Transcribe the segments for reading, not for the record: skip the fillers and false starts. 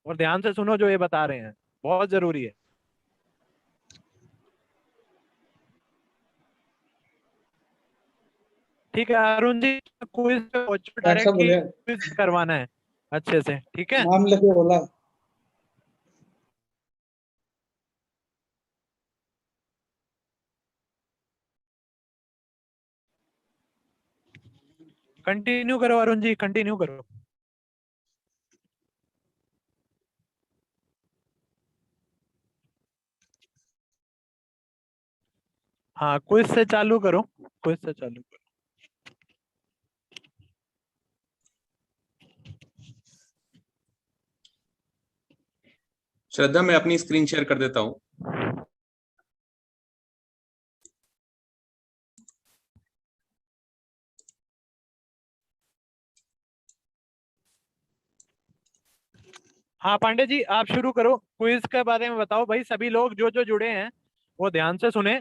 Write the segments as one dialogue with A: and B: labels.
A: और ध्यान से सुनो जो ये बता रहे हैं, बहुत जरूरी है। ठीक है अरुण जी, क्विज
B: डॉक्टर साहब
A: डायरेक्टली
B: बोले,
A: क्विज करवाना है अच्छे से, ठीक है।
B: नाम लेके बोला।
A: कंटिन्यू करो अरुण जी, कंटिन्यू करो। हाँ क्विज से चालू करो, क्विज से चालू करो।
C: श्रद्धा, मैं अपनी स्क्रीन शेयर कर देता हूँ।
A: हाँ पांडे जी आप शुरू करो, क्विज के बारे में बताओ भाई। सभी लोग जो जो जुड़े हैं वो ध्यान से सुने।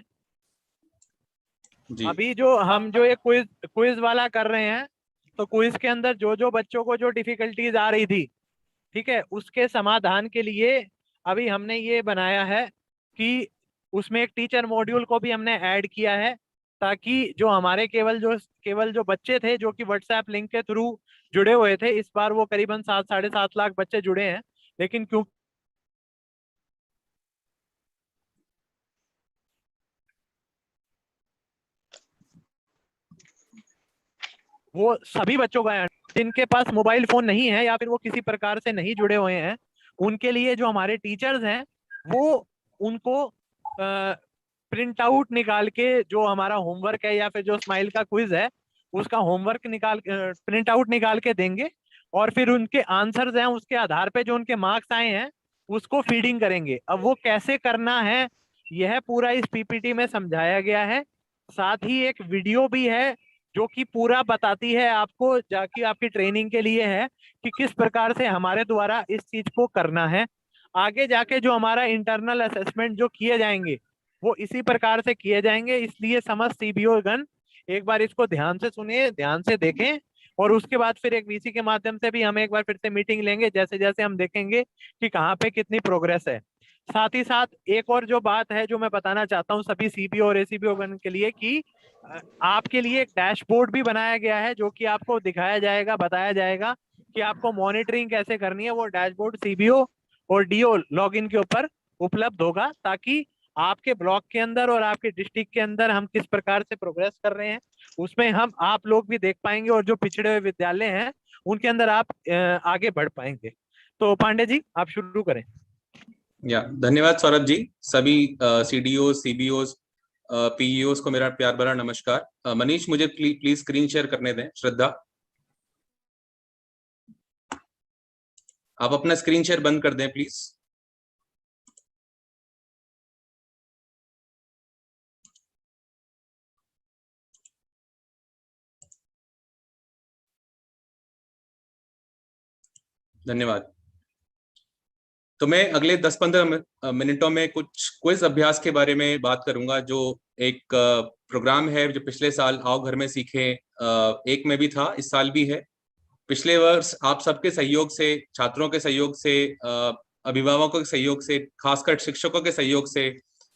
C: जी
A: अभी जो हम जो ये क्विज क्विज वाला कर रहे हैं, तो क्विज के अंदर जो जो बच्चों को जो डिफिकल्टीज आ रही थी, ठीक है, उसके समाधान के लिए अभी हमने ये बनाया है कि उसमें एक टीचर मॉड्यूल को भी हमने ऐड किया है, ताकि जो हमारे केवल जो बच्चे थे जो कि व्हाट्सएप लिंक के थ्रू जुड़े हुए थे, इस बार वो करीबन 7 साढ़े 7 लाख बच्चे जुड़े हैं, लेकिन क्यों वो सभी बच्चों का है जिनके पास मोबाइल फोन नहीं है या फिर वो किसी प्रकार से नहीं जुड़े हुए हैं, उनके लिए जो हमारे टीचर्स हैं वो उनको प्रिंट आउट निकाल के जो हमारा होमवर्क है या फिर जो स्माइल का क्विज है उसका होमवर्क निकाल प्रिंट आउट निकाल के देंगे, और फिर उनके आंसर्स हैं उसके आधार पे जो उनके मार्क्स आए हैं उसको फीडिंग करेंगे। अब वो कैसे करना है यह पूरा इस पीपीटी में समझाया गया है। साथ ही एक वीडियो भी है जो कि पूरा बताती है आपको, जाकि आपकी ट्रेनिंग के लिए है कि किस प्रकार से हमारे द्वारा इस चीज को करना है। आगे जाके जो हमारा इंटरनल असेसमेंट जो किए जाएंगे वो इसी प्रकार से किए जाएंगे, इसलिए समस्त सीबीओ गण एक बार इसको ध्यान से सुनिए, ध्यान से देखें, और उसके बाद फिर एक वीसी के माध्यम से भी हम एक बार फिर से मीटिंग लेंगे, जैसे जैसे हम देखेंगे कि कहाँ पे कितनी प्रोग्रेस है। साथ ही साथ एक और जो बात है जो मैं बताना चाहता हूँ सभी सीबीओ और एसीबीओ गण के लिए कि आपके लिए एक डैशबोर्ड भी बनाया गया है जो कि आपको दिखाया जाएगा, बताया जाएगा कि आपको मॉनिटरिंग कैसे करनी है। वो डैशबोर्ड सीबीओ और डीओ लॉगिन के ऊपर उपलब्ध होगा, ताकि आपके ब्लॉक के अंदर और आपके डिस्ट्रिक्ट के अंदर हम किस प्रकार से प्रोग्रेस कर रहे हैं उसमें हम आप लोग भी देख पाएंगे, और जो पिछड़े हुए विद्यालय हैं उनके अंदर आप आगे बढ़ पाएंगे। तो पांडे जी आप शुरू करें।
C: धन्यवाद सौरभ जी। सभी सीडीओ, सीबीओ, पीईओ को मेरा प्यार भरा नमस्कार। मनीष, मुझे प्लीज स्क्रीन शेयर करने दें। श्रद्धा, आप अपना स्क्रीन शेयर बंद कर दें प्लीज। धन्यवाद। तो मैं अगले 10-15 मिनटों में कुछ क्विज अभ्यास के बारे में बात करूंगा, जो एक प्रोग्राम है जो पिछले साल आओ घर में सीखे एक में भी था, इस साल भी है। पिछले वर्ष आप सबके सहयोग से, छात्रों के सहयोग से, अभिभावकों के सहयोग से, खासकर शिक्षकों के सहयोग से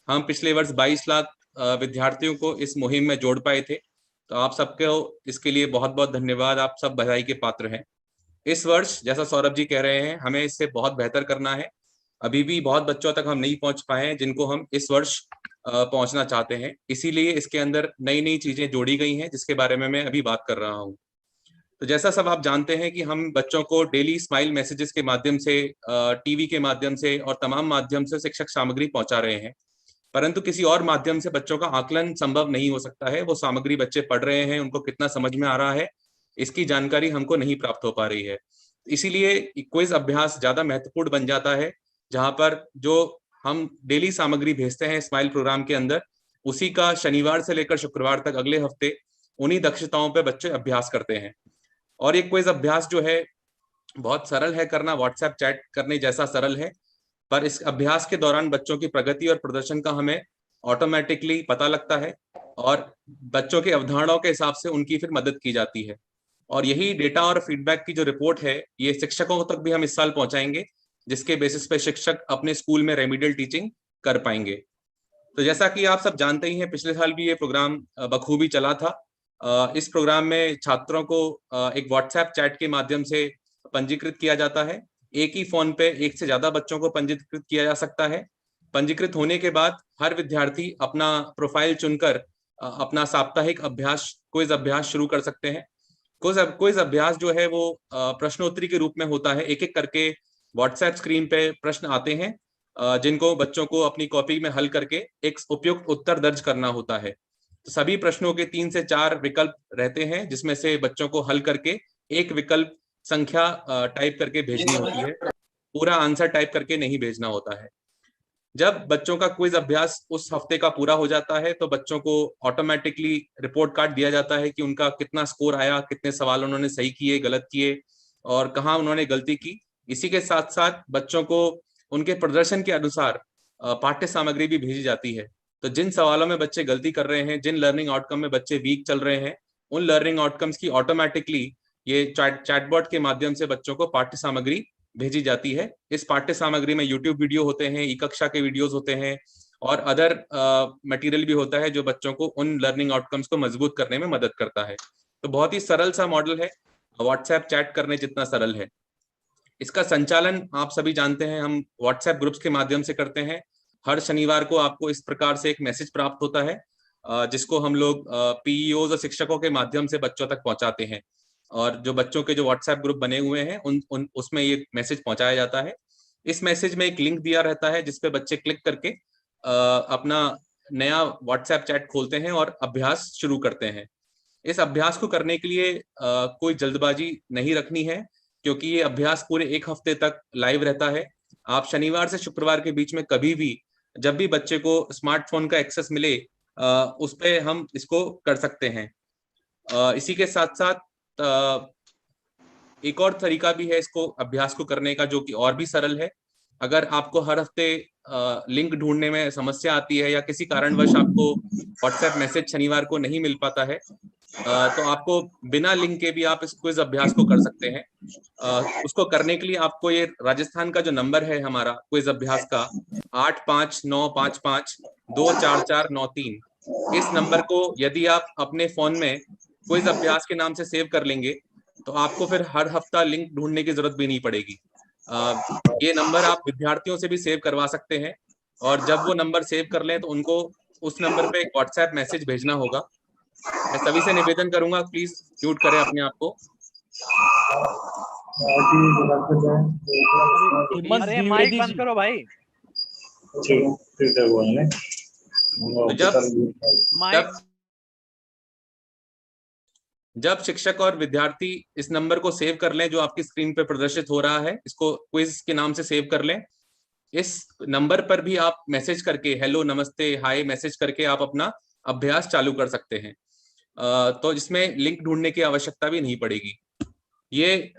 C: हम पिछले वर्ष 22 लाख विद्यार्थियों को इस मुहिम में जोड़ पाए थे। तो आप सबके इसके लिए बहुत बहुत धन्यवाद, आप सब बधाई के पात्र हैं। इस वर्ष जैसा सौरभ जी कह रहे हैं, हमें इससे बहुत बेहतर करना है। अभी भी बहुत बच्चों तक हम नहीं पहुंच पाए हैं जिनको हम इस वर्ष पहुंचना चाहते हैं, इसीलिए इसके अंदर नई नई चीजें जोड़ी गई हैं जिसके बारे में मैं अभी बात कर रहा हूं। तो जैसा सब आप जानते हैं कि हम बच्चों को डेली स्माइल मैसेजेस के माध्यम से, टीवी के माध्यम से और तमाम माध्यम से शिक्षक सामग्री पहुंचा रहे हैं, परंतु किसी और माध्यम से बच्चों का आकलन संभव नहीं हो सकता है। वो सामग्री बच्चे पढ़ रहे हैं, उनको कितना समझ में आ रहा है, इसकी जानकारी हमको नहीं प्राप्त हो पा रही है। इसीलिए क्विज अभ्यास ज्यादा महत्वपूर्ण बन जाता है, जहां पर जो हम डेली सामग्री भेजते हैं स्माइल प्रोग्राम के अंदर, उसी का शनिवार से लेकर शुक्रवार तक अगले हफ्ते उन्हीं दक्षताओं पर बच्चे अभ्यास करते हैं। और ये क्विज अभ्यास जो है बहुत सरल है करना, व्हाट्सएप चैट करने जैसा सरल है, पर इस अभ्यास के दौरान बच्चों की प्रगति और प्रदर्शन का हमें ऑटोमेटिकली पता लगता है, और बच्चों के अवधारणाओं के हिसाब से उनकी फिर मदद की जाती है। और यही डेटा और फीडबैक की जो रिपोर्ट है, ये शिक्षकों तक भी हम इस साल पहुंचाएंगे, जिसके बेसिस पे शिक्षक अपने स्कूल में रेमिडियल टीचिंग कर पाएंगे। तो जैसा कि आप सब जानते ही हैं, पिछले साल भी ये प्रोग्राम बखूबी चला था। इस प्रोग्राम में छात्रों को एक व्हाट्सएप चैट के माध्यम से पंजीकृत किया जाता है। एक ही फोन पे एक से ज्यादा बच्चों को पंजीकृत किया जा सकता है। पंजीकृत होने के बाद हर विद्यार्थी अपना प्रोफाइल चुनकर अपना साप्ताहिक अभ्यास, क्विज अभ्यास शुरू कर सकते हैं। क्विज अभ्यास जो है वो प्रश्नोत्तरी के रूप में होता है। एक एक करके व्हाट्सएप स्क्रीन पे प्रश्न आते हैं, जिनको बच्चों को अपनी कॉपी में हल करके एक उपयुक्त उत्तर दर्ज करना होता है। तो सभी प्रश्नों के 3 से 4 विकल्प रहते हैं, जिसमें से बच्चों को हल करके एक विकल्प संख्या टाइप करके भेजनी होती है। पूरा आंसर टाइप करके नहीं भेजना होता है। जब बच्चों का क्विज अभ्यास उस हफ्ते का पूरा हो जाता है तो बच्चों को ऑटोमेटिकली रिपोर्ट कार्ड दिया जाता है कि उनका कितना स्कोर आया, कितने सवाल उन्होंने सही किए, गलत किए और कहाँ उन्होंने गलती की। इसी के साथ साथ बच्चों को उनके प्रदर्शन के अनुसार पाठ्य सामग्री भी भेजी जाती है। तो जिन सवालों में बच्चे गलती कर रहे हैं, जिन लर्निंग आउटकम में बच्चे वीक चल रहे हैं, उन लर्निंग आउटकम्स की ऑटोमेटिकली ये चैटबॉट के माध्यम से बच्चों को पाठ्य सामग्री भेजी जाती है। इस पाठ्य सामग्री में यूट्यूब वीडियो होते हैं, ई कक्षा के वीडियोस होते हैं और अदर मटेरियल भी होता है जो बच्चों को उन लर्निंग आउटकम्स को मजबूत करने में मदद करता है। तो बहुत ही सरल सा मॉडल है, व्हाट्सएप चैट करने जितना सरल है। इसका संचालन आप सभी जानते हैं, हम व्हाट्सएप ग्रुप्स के माध्यम से करते हैं। हर शनिवार को आपको इस प्रकार से एक मैसेज प्राप्त होता है, जिसको हम लोग पीईओज और शिक्षकों के माध्यम से बच्चों तक पहुंचाते हैं। और जो बच्चों के जो व्हाट्सएप ग्रुप बने हुए हैं उसमें ये मैसेज पहुंचाया जाता है। इस मैसेज में एक लिंक दिया रहता है जिसपे बच्चे क्लिक करके अपना नया व्हाट्सएप चैट खोलते हैं और अभ्यास शुरू करते हैं। इस अभ्यास को करने के लिए कोई जल्दबाजी नहीं रखनी है, क्योंकि ये अभ्यास पूरे 1 हफ्ते तक लाइव रहता है। आप शनिवार से शुक्रवार के बीच में कभी भी, जब भी बच्चे को स्मार्टफोन का एक्सेस मिले, उस पे हम इसको कर सकते हैं। इसी के साथ साथ एक और तरीका भी है इसको अभ्यास को करने का, जो कि और भी सरल है। अगर आपको हर हफ्ते लिंक ढूंढने में समस्या आती है या किसी कारणवश आपको व्हाट्सएप मैसेज शनिवार को नहीं मिल पाता है, तो आपको बिना लिंक के भी आप इस क्विज अभ्यास को कर सकते हैं। उसको करने के लिए आपको ये राजस्थान का जो नंबर है हमारा क्विज अभ्यास का 8595524493, इस नंबर को यदि आप अपने फोन में क्विज अभ्यास के नाम से सेव कर लेंगे तो आपको फिर हर हफ्ता लिंक ढूंढने की जरूरत भी नहीं पड़ेगी। ये नंबर आप विद्यार्थियों से भी सेव करवा सकते हैं और जब वो नंबर सेव कर लें तो उनको उस नंबर पे एक व्हाट्सएप मैसेज भेजना होगा। मैं सभी से निवेदन करूंगा, प्लीज म्यूट करें अपने आप को।
A: अरे माइक बंद करो भाई।
C: जब शिक्षक और विद्यार्थी इस नंबर को सेव कर लें जो आपकी स्क्रीन पर प्रदर्शित हो रहा है, इसको क्विज के नाम से सेव कर लें। इस नंबर पर भी आप मैसेज करके हेलो, नमस्ते, हाय मैसेज करके आप अपना अभ्यास चालू कर सकते हैं। तो इसमें लिंक ढूंढने की आवश्यकता भी नहीं पड़ेगी। ये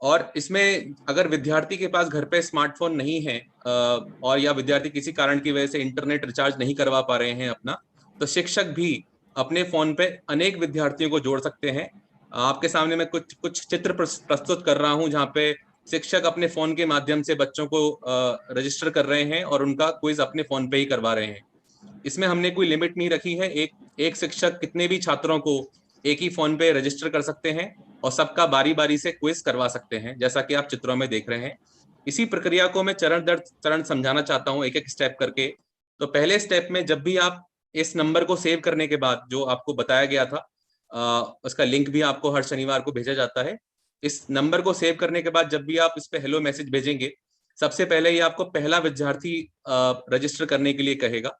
C: और इसमें अगर विद्यार्थी के पास घर पे स्मार्टफोन नहीं है और या विद्यार्थी किसी कारण की वजह से इंटरनेट रिचार्ज नहीं करवा पा रहे हैं अपना, तो शिक्षक भी अपने फोन पे अनेक विद्यार्थियों को जोड़ सकते हैं। आपके सामने मैं कुछ चित्र प्रस्तुत कर रहा हूं जहाँ पे शिक्षक अपने फोन के माध्यम से बच्चों को रजिस्टर कर रहे हैं और उनका क्विज अपने फोन पे ही करवा रहे हैं। इसमें हमने कोई लिमिट नहीं रखी है। एक शिक्षक कितने भी छात्रों को एक ही फोन पे रजिस्टर कर सकते हैं और सबका बारी बारी से क्विज करवा सकते हैं, जैसा कि आप चित्रों में देख रहे हैं। इसी प्रक्रिया को मैं चरण दर चरण समझाना चाहता हूँ, एक एक स्टेप करके। तो पहले स्टेप में जब भी आप इस नंबर को सेव करने के बाद जो आपको बताया गया था, उसका लिंक भी आपको हर शनिवार को भेजा जाता है। इस नंबर को सेव करने के बाद जब भी आप इस पे हेलो मैसेज भेजेंगे, सबसे पहले ये आपको पहला विद्यार्थी रजिस्टर करने के लिए कहेगा।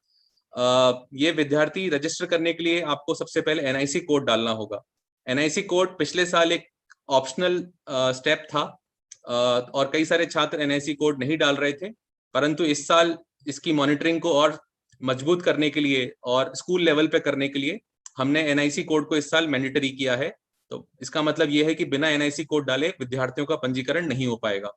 C: ये विद्यार्थी रजिस्टर करने के लिए आपको सबसे पहले एनआईसी कोड डालना होगा। एनआईसी कोड पिछले साल एक ऑप्शनल स्टेप था और कई सारे छात्र एनआईसी कोड नहीं डाल रहे थे, परंतु इस साल इसकी मॉनिटरिंग को और मजबूत करने के लिए और स्कूल लेवल पे करने के लिए हमने एनआईसी कोड को इस साल मैंडेटरी किया है। तो इसका मतलब यह है कि बिना एनआईसी कोड डाले विद्यार्थियों का पंजीकरण नहीं हो पाएगा।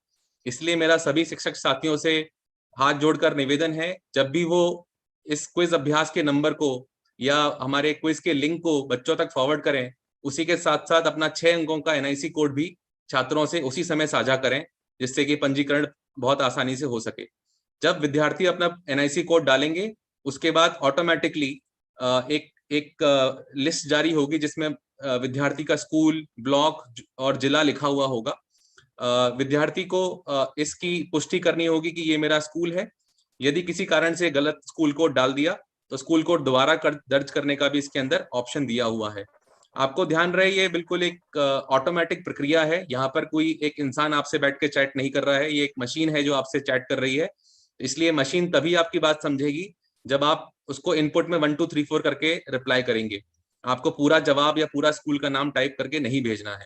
C: इसलिए मेरा सभी शिक्षक साथियों से हाथ जोड़कर निवेदन है, जब भी वो इस क्विज अभ्यास के नंबर को या हमारे क्विज के लिंक को बच्चों तक फॉरवर्ड करें, उसी के साथ साथ अपना 6 अंकों का एनआईसी कोड भी छात्रों से उसी समय साझा करें, जिससे कि पंजीकरण बहुत आसानी से हो सके। जब विद्यार्थी अपना NIC कोड डालेंगे, उसके बाद ऑटोमेटिकली एक लिस्ट जारी होगी जिसमें विद्यार्थी का स्कूल, ब्लॉक और जिला लिखा हुआ होगा। विद्यार्थी को इसकी पुष्टि करनी होगी कि ये मेरा स्कूल है। यदि किसी कारण से गलत स्कूल कोड डाल दिया तो स्कूल कोड दोबारा दर्ज करने का भी इसके अंदर ऑप्शन दिया हुआ है। आपको ध्यान रहे ये बिल्कुल एक ऑटोमेटिक प्रक्रिया है। यहाँ पर कोई एक इंसान आपसे बैठ के चैट नहीं कर रहा है, ये एक मशीन है जो आपसे चैट कर रही है। इसलिए मशीन तभी आपकी बात समझेगी जब आप उसको इनपुट में 1 2 3 4 करके रिप्लाई करेंगे। आपको पूरा जवाब या पूरा स्कूल का नाम टाइप करके नहीं भेजना है।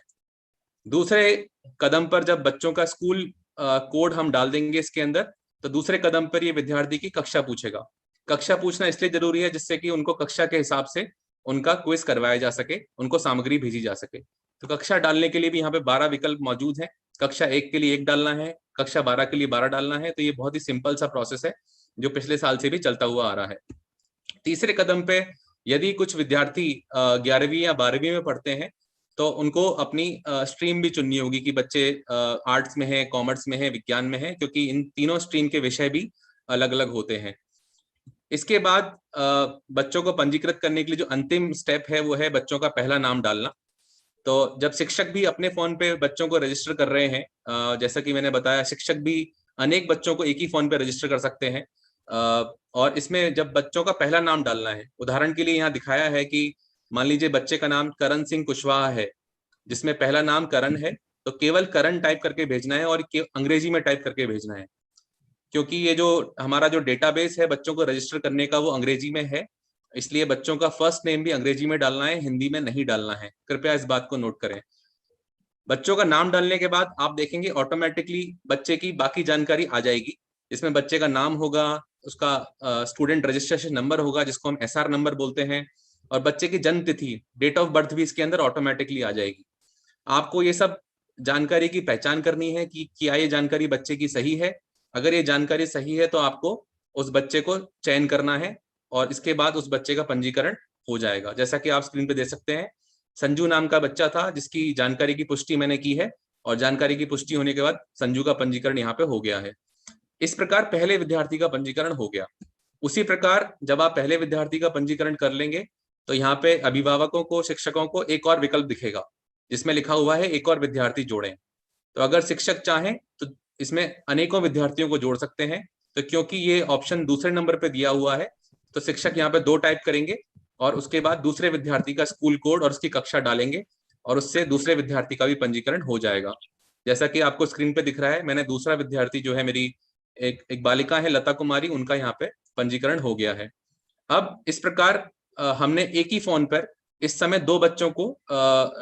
C: दूसरे कदम पर जब बच्चों का स्कूल कोड हम डाल देंगे इसके अंदर, तो दूसरे कदम पर ये विद्यार्थी की कक्षा पूछेगा। कक्षा पूछना इसलिए जरूरी है जिससे कि उनको कक्षा के हिसाब से उनका क्विज करवाया जा सके, उनको सामग्री भेजी जा सके। तो कक्षा डालने के लिए भी यहाँ पे 12 विकल्प मौजूद हैं। कक्षा 1 के लिए 1 डालना है, कक्षा 12 के लिए 12 डालना है। तो ये बहुत ही सिंपल सा प्रोसेस है जो पिछले साल से भी चलता हुआ आ रहा है। तीसरे कदम पे यदि कुछ विद्यार्थी 11वीं या 12वीं में पढ़ते हैं तो उनको अपनी स्ट्रीम भी चुननी होगी कि बच्चे आर्ट्स में है, कॉमर्स में है, विज्ञान में है, क्योंकि इन तीनों स्ट्रीम के विषय भी अलग अलग होते हैं। इसके बाद बच्चों को पंजीकृत करने के लिए जो अंतिम स्टेप है वो है बच्चों का पहला नाम डालना। तो जब शिक्षक भी अपने फोन पे बच्चों को रजिस्टर कर रहे हैं, जैसा कि मैंने बताया, शिक्षक भी अनेक बच्चों को एक ही फोन पे रजिस्टर कर सकते हैं। और इसमें जब बच्चों का पहला नाम डालना है, उदाहरण के लिए यहाँ दिखाया है कि मान लीजिए बच्चे का नाम करण सिंह कुशवाहा है, जिसमें पहला नाम करण है, तो केवल करण टाइप करके भेजना है और अंग्रेजी में टाइप करके भेजना है, क्योंकि ये जो हमारा जो डेटाबेस है बच्चों को रजिस्टर करने का वो अंग्रेजी में है। इसलिए बच्चों का फर्स्ट नेम भी अंग्रेजी में डालना है, हिंदी में नहीं डालना है। कृपया इस बात को नोट करें। बच्चों का नाम डालने के बाद आप देखेंगे ऑटोमेटिकली बच्चे की बाकी जानकारी आ जाएगी, जिसमें बच्चे का नाम होगा, उसका स्टूडेंट रजिस्ट्रेशन नंबर होगा जिसको हम SR नंबर बोलते हैं, और बच्चे की जन्म तिथि, डेट ऑफ बर्थ भी इसके अंदर ऑटोमेटिकली आ जाएगी। आपको ये सब जानकारी की पहचान करनी है कि क्या ये जानकारी बच्चे की सही है। अगर ये जानकारी सही है तो आपको उस बच्चे को चयन करना है और इसके बाद उस बच्चे का पंजीकरण हो जाएगा। जैसा कि आप स्क्रीन पे देख सकते हैं, संजू नाम का बच्चा था जिसकी जानकारी की पुष्टि मैंने की है, और जानकारी की पुष्टि होने के बाद संजू का पंजीकरण यहाँ पे हो गया है। इस प्रकार पहले विद्यार्थी का पंजीकरण हो गया। उसी प्रकार जब आप पहले विद्यार्थी का पंजीकरण कर लेंगे तो यहाँ पे अभिभावकों को, शिक्षकों को एक और विकल्प दिखेगा जिसमें लिखा हुआ है एक और विद्यार्थी जोड़ें। तो अगर शिक्षक चाहें तो इसमें अनेकों विद्यार्थियों को जोड़ सकते हैं। तो क्योंकि ये ऑप्शन दूसरे नंबर पे दिया हुआ है तो शिक्षक यहाँ पे 2 टाइप करेंगे और उसके बाद दूसरे विद्यार्थी का स्कूल कोड और उसकी कक्षा डालेंगे और उससे दूसरे विद्यार्थी का भी पंजीकरण हो जाएगा। जैसा कि आपको स्क्रीन पे दिख रहा है, मैंने दूसरा विद्यार्थी जो है, मेरी एक बालिका है लता कुमारी, उनका यहाँ पे पंजीकरण हो गया है। अब इस प्रकार हमने एक ही फोन पर इस समय 2 बच्चों को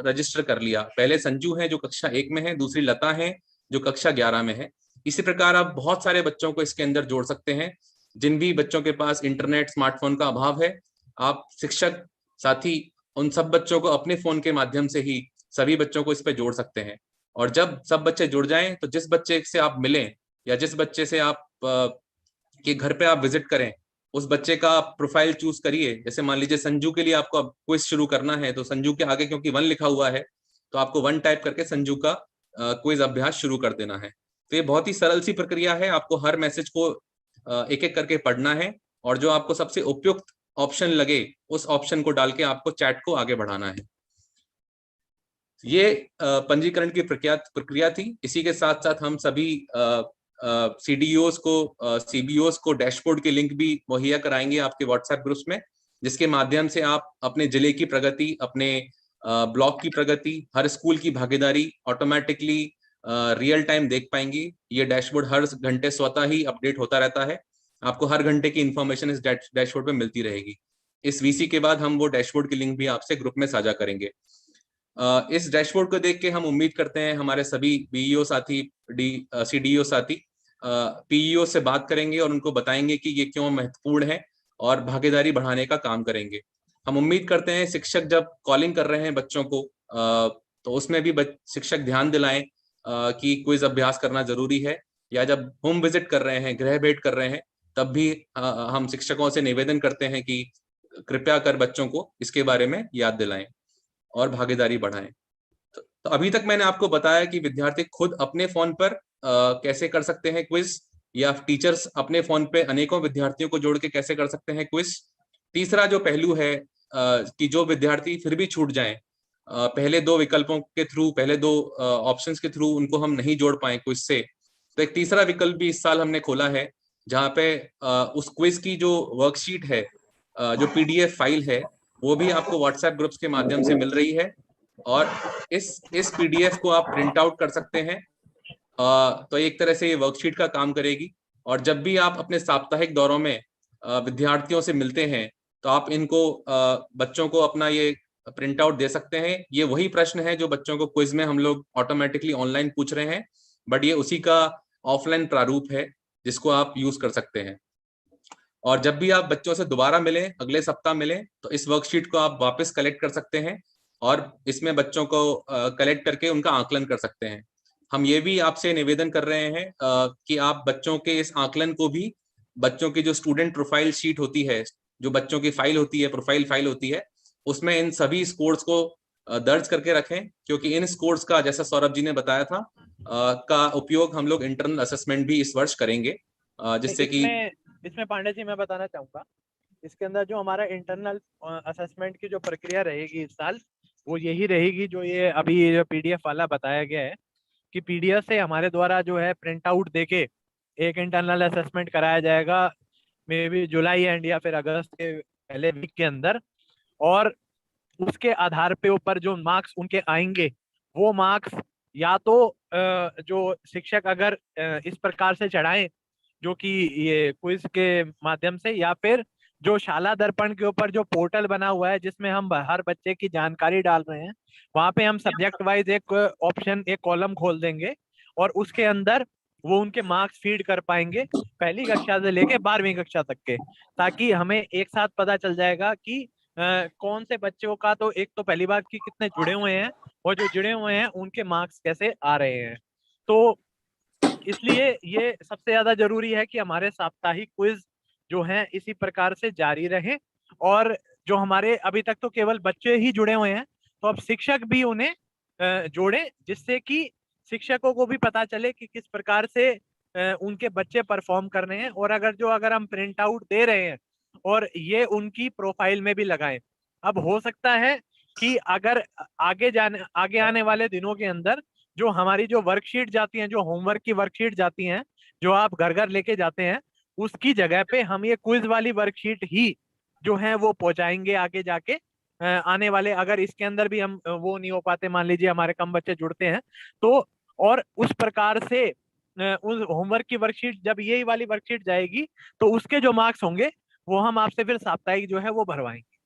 C: रजिस्टर कर लिया। पहले संजू है जो कक्षा 1 में है, दूसरी लता है जो कक्षा 11 में है। इसी प्रकार आप बहुत सारे बच्चों को इसके अंदर जोड़ सकते हैं। जिन भी बच्चों के पास इंटरनेट, स्मार्टफोन का अभाव है, आप शिक्षक साथी उन सब बच्चों को अपने फोन के माध्यम से ही सभी बच्चों को इस पे जोड़ सकते हैं। और जब सब बच्चे जुड़ जाएं तो जिस बच्चे से आप मिलें या जिस बच्चे से आप के घर पे आप विजिट करें, उस बच्चे का प्रोफाइल चूज करिए। जैसे मान लीजिए संजू के लिए आपको क्विज शुरू करना है, तो संजू के आगे क्योंकि 1 लिखा हुआ है तो आपको 1 टाइप करके संजू का क्विज अभ्यास शुरू कर देना है। तो ये बहुत ही सरल सी प्रक्रिया है। आपको हर मैसेज को एक एक करके पढ़ना है और जो आपको सबसे उपयुक्त ऑप्शन लगे उस ऑप्शन को डाल के आपको चैट को आगे बढ़ाना है। ये पंजीकरण की प्रक्रिया थी। इसी के साथ साथ हम सभी CDOs को, CBOs को डैशबोर्ड के लिंक भी मुहैया कराएंगे आपके व्हाट्सएप ग्रुप्स में, जिसके माध्यम से आप अपने जिले की प्रगति, अपने ब्लॉक की प्रगति, हर स्कूल की भागीदारी ऑटोमेटिकली रियल टाइम देख पाएंगी। ये डैशबोर्ड हर घंटे स्वतः ही अपडेट होता रहता है। आपको हर घंटे की इंफॉर्मेशन इस डैशबोर्ड पे मिलती रहेगी। इस VC के बाद हम वो डैशबोर्ड की लिंक भी आपसे ग्रुप में साझा करेंगे। इस डैशबोर्ड को देख के हम उम्मीद करते हैं हमारे सभी BEO साथी, CDO साथी PEO से बात करेंगे और उनको बताएंगे कि ये क्यों महत्वपूर्ण है और भागीदारी बढ़ाने का काम करेंगे। हम उम्मीद करते हैं शिक्षक जब कॉलिंग कर रहे हैं बच्चों को तो उसमें भी शिक्षक ध्यान दिलाएं कि क्विज अभ्यास करना जरूरी है, या जब होम विजिट कर रहे हैं, गृह भेंट कर रहे हैं, तब भी हम शिक्षकों से निवेदन करते हैं कि कृपया कर बच्चों को इसके बारे में याद दिलाएं और भागीदारी बढ़ाएं। तो अभी तक मैंने आपको बताया कि विद्यार्थी खुद अपने फोन पर कैसे कर सकते हैं क्विज, या टीचर्स अपने फोन पे अनेकों विद्यार्थियों को जोड़ के कैसे कर सकते हैं क्विज। तीसरा जो पहलू है कि जो विद्यार्थी फिर भी छूट जाएं, पहले दो विकल्पों के थ्रू, पहले दो ऑप्शंस के थ्रू उनको हम नहीं जोड़ पाए क्विज से, तो एक तीसरा विकल्प भी इस साल हमने खोला है, जहाँ पे उस क्विज की जो वर्कशीट है, जो पीडीएफ फाइल है, वो भी आपको व्हाट्सएप ग्रुप्स के माध्यम से मिल रही है, और इस पीडीएफ को आप प्रिंट आउट कर सकते हैं। तो एक तरह से ये वर्कशीट का काम करेगी, और जब भी आप अपने साप्ताहिक दौरों में विद्यार्थियों से मिलते हैं, तो आप इनको बच्चों को अपना ये प्रिंट आउट दे सकते हैं। ये वही प्रश्न है जो बच्चों को क्विज में हम लोग ऑटोमेटिकली ऑनलाइन पूछ रहे हैं, बट ये उसी का ऑफलाइन प्रारूप है जिसको आप यूज कर सकते हैं। और जब भी आप बच्चों से दोबारा मिलें, अगले सप्ताह मिलें, तो इस वर्कशीट को आप वापस कलेक्ट कर सकते हैं और इसमें बच्चों को कलेक्ट करके उनका आकलन कर सकते हैं। हम ये भी आपसे निवेदन कर रहे हैं कि आप बच्चों के इस आकलन को भी, बच्चों की जो स्टूडेंट प्रोफाइल शीट होती है, जो बच्चों की फाइल होती है, प्रोफाइल फाइल होती है, उसमें इन सभी स्कोर्स को दर्ज करके रखें, क्योंकि इन स्कोर्स का, जैसा सौरभ जी ने बताया था, का उपयोग हम लोग इंटरनल असेसमेंट भी इस वर्ष करेंगे, जिससे कि
A: इसमें पांडे जी मैं बताना चाहूंगा, इसके अंदर जो हमारा इंटरनल असेसमेंट की जो प्रक्रिया रहेगी इस साल, वो यही रहेगी जो ये अभी जो पीडीएफ वाला बताया गया है, कि पीडीएफ से हमारे द्वारा जो है प्रिंट आउट देके एक इंटरनल असेसमेंट कराया जाएगा, मे बी जुलाई एंड या फिर अगस्त के पहले वीक के अंदर। और उसके आधार पे ऊपर जो मार्क्स उनके आएंगे, वो मार्क्स या तो जो शिक्षक अगर इस प्रकार से चढ़ाएं जो कि ये क्विज के माध्यम से, या फिर जो शाला दर्पण के ऊपर जो पोर्टल बना हुआ है जिसमें हम हर बच्चे की जानकारी डाल रहे हैं, वहां पे हम सब्जेक्ट वाइज एक ऑप्शन, एक कॉलम खोल देंगे और उसके अंदर वो उनके मार्क्स फीड कर पाएंगे पहली कक्षा से लेके 12वीं कक्षा तक के, ताकि हमें एक साथ पता चल जाएगा कि कौन से बच्चों का, तो एक तो पहली बात कि कितने जुड़े हुए हैं, और जो जुड़े हुए हैं उनके मार्क्स कैसे आ रहे हैं। तो इसलिए ये सबसे ज्यादा जरूरी है कि हमारे साप्ताहिक क्विज जो हैं इसी प्रकार से जारी रहें, और जो हमारे अभी तक तो केवल बच्चे ही जुड़े हुए हैं, तो अब शिक्षक भी उन्हें जोड़े, जिससे कि शिक्षकों को भी पता चले कि किस प्रकार से उनके बच्चे परफॉर्म कर रहे हैं। और अगर हम प्रिंट आउट दे रहे हैं और ये उनकी प्रोफाइल में भी लगाएं, अब हो सकता है कि अगर आगे आने वाले दिनों के अंदर जो हमारी जो वर्कशीट जाती हैं, जो होमवर्क की वर्कशीट जाती हैं, जो आप घर घर लेके जाते हैं, उसकी जगह पे हम ये क्विज वाली वर्कशीट ही जो है वो पहुंचाएंगे आगे जाके आने वाले, अगर इसके अंदर भी हम वो नहीं हो पाते, मान लीजिए हमारे कम बच्चे जुड़ते हैं, तो और उस प्रकार से उस होमवर्क की वर्कशीट, जब यही वाली वर्कशीट जाएगी, तो उसके जो मार्क्स होंगे वो हम आपसे फिर साप्ताहिक जो है वो भरवाएंगे।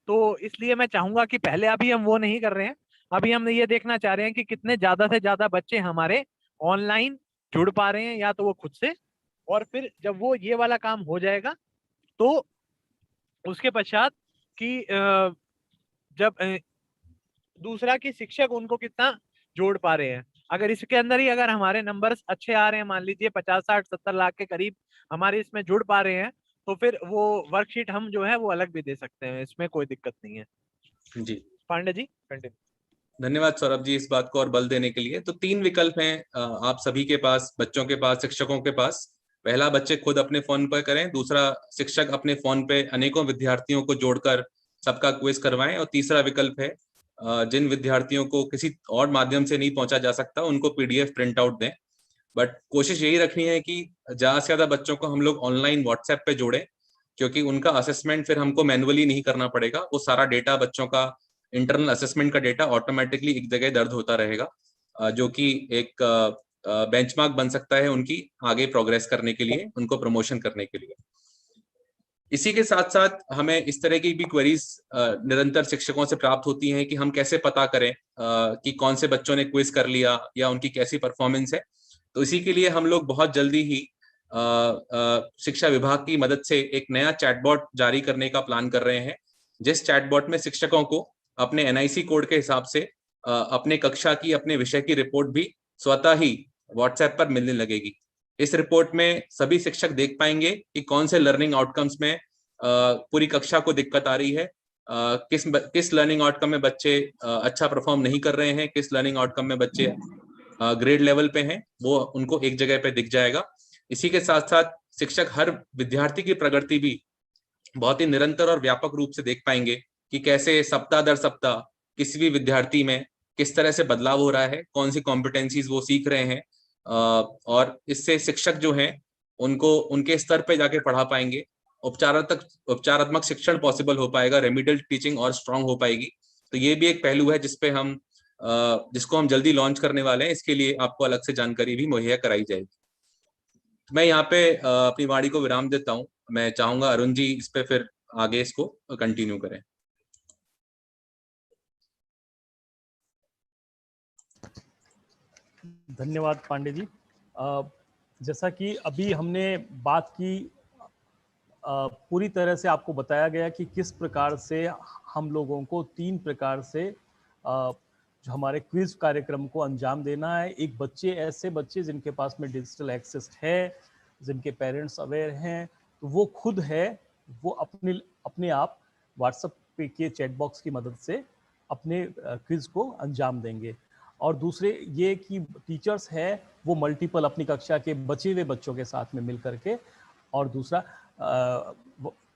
A: तो इसलिए मैं चाहूंगा कि पहले अभी हम वो नहीं कर रहे हैं, अभी हम ये देखना चाह रहे हैं कि कितने ज्यादा से ज्यादा बच्चे हमारे ऑनलाइन जुड़ पा रहे हैं, या तो वो खुद से, और फिर जब वो ये वाला काम हो जाएगा, तो उसके पश्चात कि जब दूसरा कि शिक्षक उनको कितना जोड़ पा रहे हैं। अगर इसके अंदर ही अगर हमारे नंबर्स अच्छे आ रहे हैं, मान लीजिए 50 60 70 लाख के करीब हमारे इसमें जुड़ पा रहे हैं, तो फिर वो वर्कशीट हम जो है वो अलग भी दे सकते हैं, इसमें कोई दिक्कत नहीं है।
C: जी,
A: पांडे जी कंटिन्यू।
C: धन्यवाद सौरभ जी इस बात को और बल देने के लिए। तो 3 विकल्प हैं आप सभी के पास, बच्चों के पास, शिक्षकों के पास। पहला, बच्चे खुद अपने फोन पर करें। दूसरा, शिक्षक अपने फोन पे अनेकों विद्यार्थियों को जोड़कर सबका क्विज करवाएं। और तीसरा विकल्प है, जिन विद्यार्थियों को किसी और माध्यम से नहीं पहुंचा जा सकता, उनको पीडीएफ प्रिंट आउट दें। बट कोशिश यही रखनी है कि ज्यादा से ज्यादा बच्चों को हम लोग ऑनलाइन व्हाट्सएप पे जोड़ें, क्योंकि उनका असेसमेंट फिर हमको मैनुअली नहीं करना पड़ेगा। वो सारा डेटा, बच्चों का इंटरनल असेसमेंट का डेटा ऑटोमेटिकली एक जगह दर्ज होता रहेगा, जो कि एक बेंचमार्क बन सकता है उनकी आगे प्रोग्रेस करने के लिए, उनको प्रमोशन करने के लिए। इसी के साथ साथ हमें इस तरह की भी क्वेरीज निरंतर शिक्षकों से प्राप्त होती हैं कि हम कैसे पता करें कि कौन से बच्चों ने क्विज कर लिया या उनकी कैसी परफॉर्मेंस है। तो इसी के लिए हम लोग बहुत जल्दी ही शिक्षा विभाग की मदद से एक नया चैटबॉट जारी करने का प्लान कर रहे हैं, जिस चैटबॉट में शिक्षकों को अपने एनआईसी कोड के हिसाब से अपने कक्षा की, अपने विषय की रिपोर्ट भी स्वतः ही व्हाट्सएप पर मिलने लगेगी। इस रिपोर्ट में सभी शिक्षक देख पाएंगे कि कौन से लर्निंग आउटकम्स में पूरी कक्षा को दिक्कत आ रही है, किस लर्निंग आउटकम में बच्चे अच्छा परफॉर्म नहीं कर रहे हैं, किस लर्निंग आउटकम में बच्चे ग्रेड लेवल पे हैं वो उनको एक जगह पे दिख जाएगा। इसी के साथ साथ शिक्षक हर विद्यार्थी की प्रगति भी बहुत ही निरंतर और व्यापक रूप से देख पाएंगे कि कैसे सप्ताह दर सप्ताह किसी भी विद्यार्थी में किस तरह से बदलाव हो रहा है, कौन सी कॉम्पिटेंसीज वो सीख रहे हैं, और इससे शिक्षक जो हैं उनको उनके स्तर पे जाके पढ़ा पाएंगे। उपचारात्मक शिक्षण पॉसिबल हो पाएगा, रेमिडियल टीचिंग और स्ट्रांग हो पाएगी। तो ये भी एक पहलू है जिसको हम जल्दी लॉन्च करने वाले हैं। इसके लिए आपको अलग से जानकारी भी मुहैया कराई जाएगी। तो मैं यहाँ पे अपनी वाणी को विराम देता हूँ। मैं चाहूंगा अरुण जी इस पे फिर आगे इसको कंटिन्यू करें।
B: धन्यवाद पांडे जी। जैसा कि अभी हमने बात की, पूरी तरह से आपको बताया गया कि किस प्रकार से हम लोगों को 3 प्रकार से जो हमारे क्विज कार्यक्रम को अंजाम देना है। एक ऐसे बच्चे जिनके पास में डिजिटल एक्सेस है, जिनके पेरेंट्स अवेयर हैं, तो वो खुद है, वो अपने आप व्हाट्सएप पे के चैट बॉक्स की मदद से अपने क्विज को अंजाम देंगे। और दूसरे ये कि टीचर्स है वो मल्टीपल अपनी कक्षा के बचे हुए बच्चों के साथ में मिल करके और दूसरा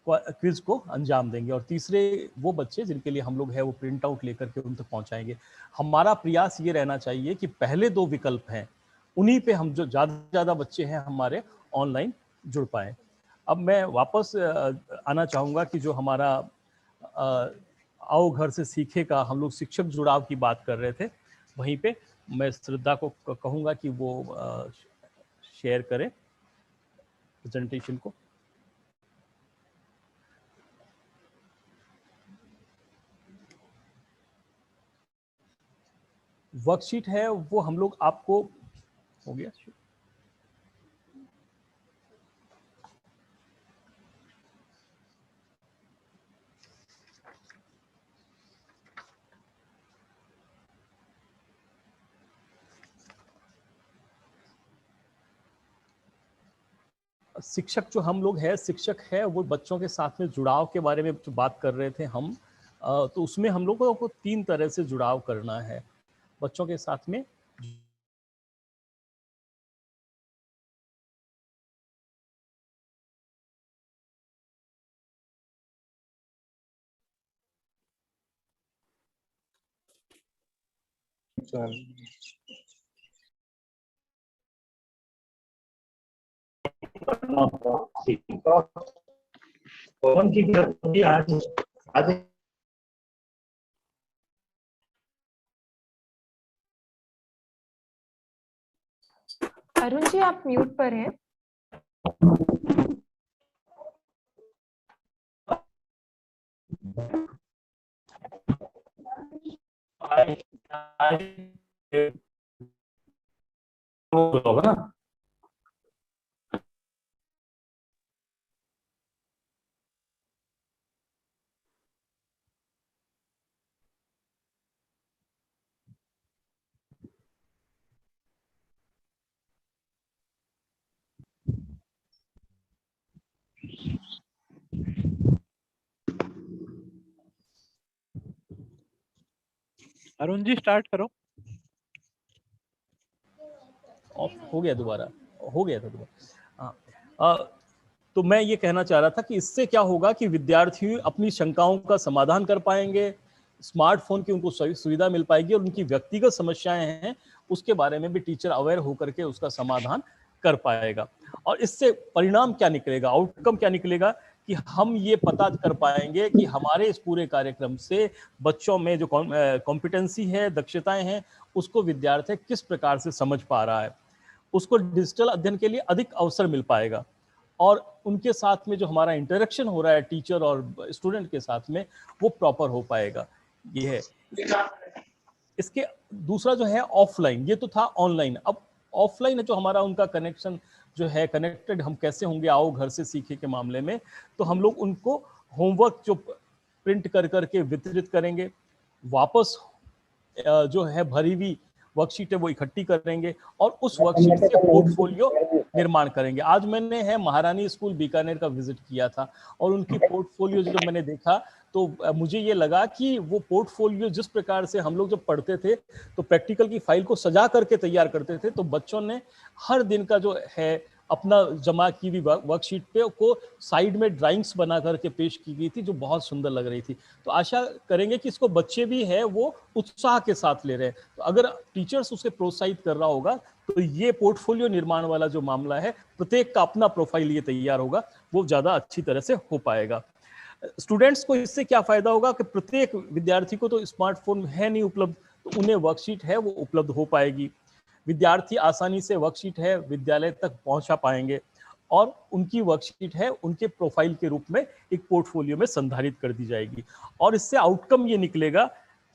B: क्विज को अंजाम देंगे। और तीसरे वो बच्चे जिनके लिए हम लोग है वो प्रिंट आउट लेकर के उन तक पहुंचाएंगे। हमारा प्रयास ये रहना चाहिए कि पहले 2 विकल्प हैं उन्हीं पे हम जो ज़्यादा बच्चे हैं हमारे ऑनलाइन जुड़ पाए। अब मैं वापस आना चाहूँगा कि जो हमारा आओ घर से सीखे का हम लोग शिक्षक जुड़ाव की बात कर रहे थे, वहीं पे मैं श्रद्धा को कहूँगा कि वो शेयर करें प्रेजेंटेशन को। वर्कशीट है वो हम लोग आपको हो गया। शिक्षक जो हम लोग है, शिक्षक है वो बच्चों के साथ में जुड़ाव के बारे में जो बात कर रहे थे हम, तो उसमें हम लोगों को 3 तरह से जुड़ाव करना है बच्चों के साथ में।
D: कौन की आज
E: अरुण जी आप म्यूट पर हैं।
D: होगा ना।
A: अरुण जी स्टार्ट करो।
B: ऑफ हो गया, दोबारा हो गया था दोबारा। हाँ, तो मैं ये कहना चाह रहा था कि इससे क्या होगा कि विद्यार्थी अपनी शंकाओं का समाधान कर पाएंगे, स्मार्टफोन की उनको सुविधा मिल पाएगी और उनकी व्यक्तिगत समस्याएं हैं उसके बारे में भी टीचर अवेयर होकर के उसका समाधान कर पाएगा। और इससे परिणाम क्या निकलेगा, आउटकम क्या निकलेगा कि हम ये पता कर पाएंगे कि हमारे इस पूरे कार्यक्रम से बच्चों में जो कॉम्पिटेंसी है, दक्षताएं हैं, उसको विद्यार्थी किस प्रकार से समझ पा रहा है, उसको डिजिटल अध्ययन के लिए अधिक अवसर मिल पाएगा और उनके साथ में जो हमारा इंटरेक्शन हो रहा है टीचर और स्टूडेंट के साथ में वो प्रॉपर हो पाएगा। ये है। इसके दूसरा जो है ऑफलाइन, ये तो था ऑनलाइन। अब ऑफलाइन जो हमारा उनका कनेक्शन जो है, कनेक्टेड हम कैसे होंगे आओ घर से सीखे के मामले में, तो हम लोग उनको होमवर्क जो प्रिंट कर करके वितरित करेंगे, वापस जो है भरी हुई वर्कशीट है वो इकट्ठी करेंगे और उस वर्कशीट से पोर्टफोलियो निर्माण करेंगे। आज मैंने महारानी स्कूल बीकानेर का विजिट किया था और उनकी पोर्टफोलियो जब मैंने देखा तो मुझे ये लगा कि वो पोर्टफोलियो जिस प्रकार से हम लोग जब पढ़ते थे तो प्रैक्टिकल की फाइल को सजा करके तैयार करते थे, तो बच्चों ने हर दिन का जो है अपना जमा की हुई वर्कशीट पे को साइड में ड्राइंग्स बना करके पेश की गई थी जो बहुत सुंदर लग रही थी। तो आशा करेंगे कि इसको बच्चे भी है वो उत्साह के साथ ले रहे हैं। तो अगर टीचर्स उसे प्रोत्साहित कर रहा होगा तो ये पोर्टफोलियो निर्माण वाला जो मामला है, प्रत्येक का अपना प्रोफाइल ये तैयार होगा, वो ज्यादा अच्छी तरह से हो पाएगा। स्टूडेंट्स को इससे क्या फायदा होगा कि प्रत्येक विद्यार्थी को तो स्मार्टफोन है नहीं उपलब्ध, तो उन्हें वर्कशीट है वो उपलब्ध हो पाएगी। विद्यार्थी आसानी से वर्कशीट है विद्यालय तक पहुंचा पाएंगे और उनकी वर्कशीट है उनके प्रोफाइल के रूप में एक पोर्टफोलियो में संधारित कर दी जाएगी। और इससे आउटकम ये निकलेगा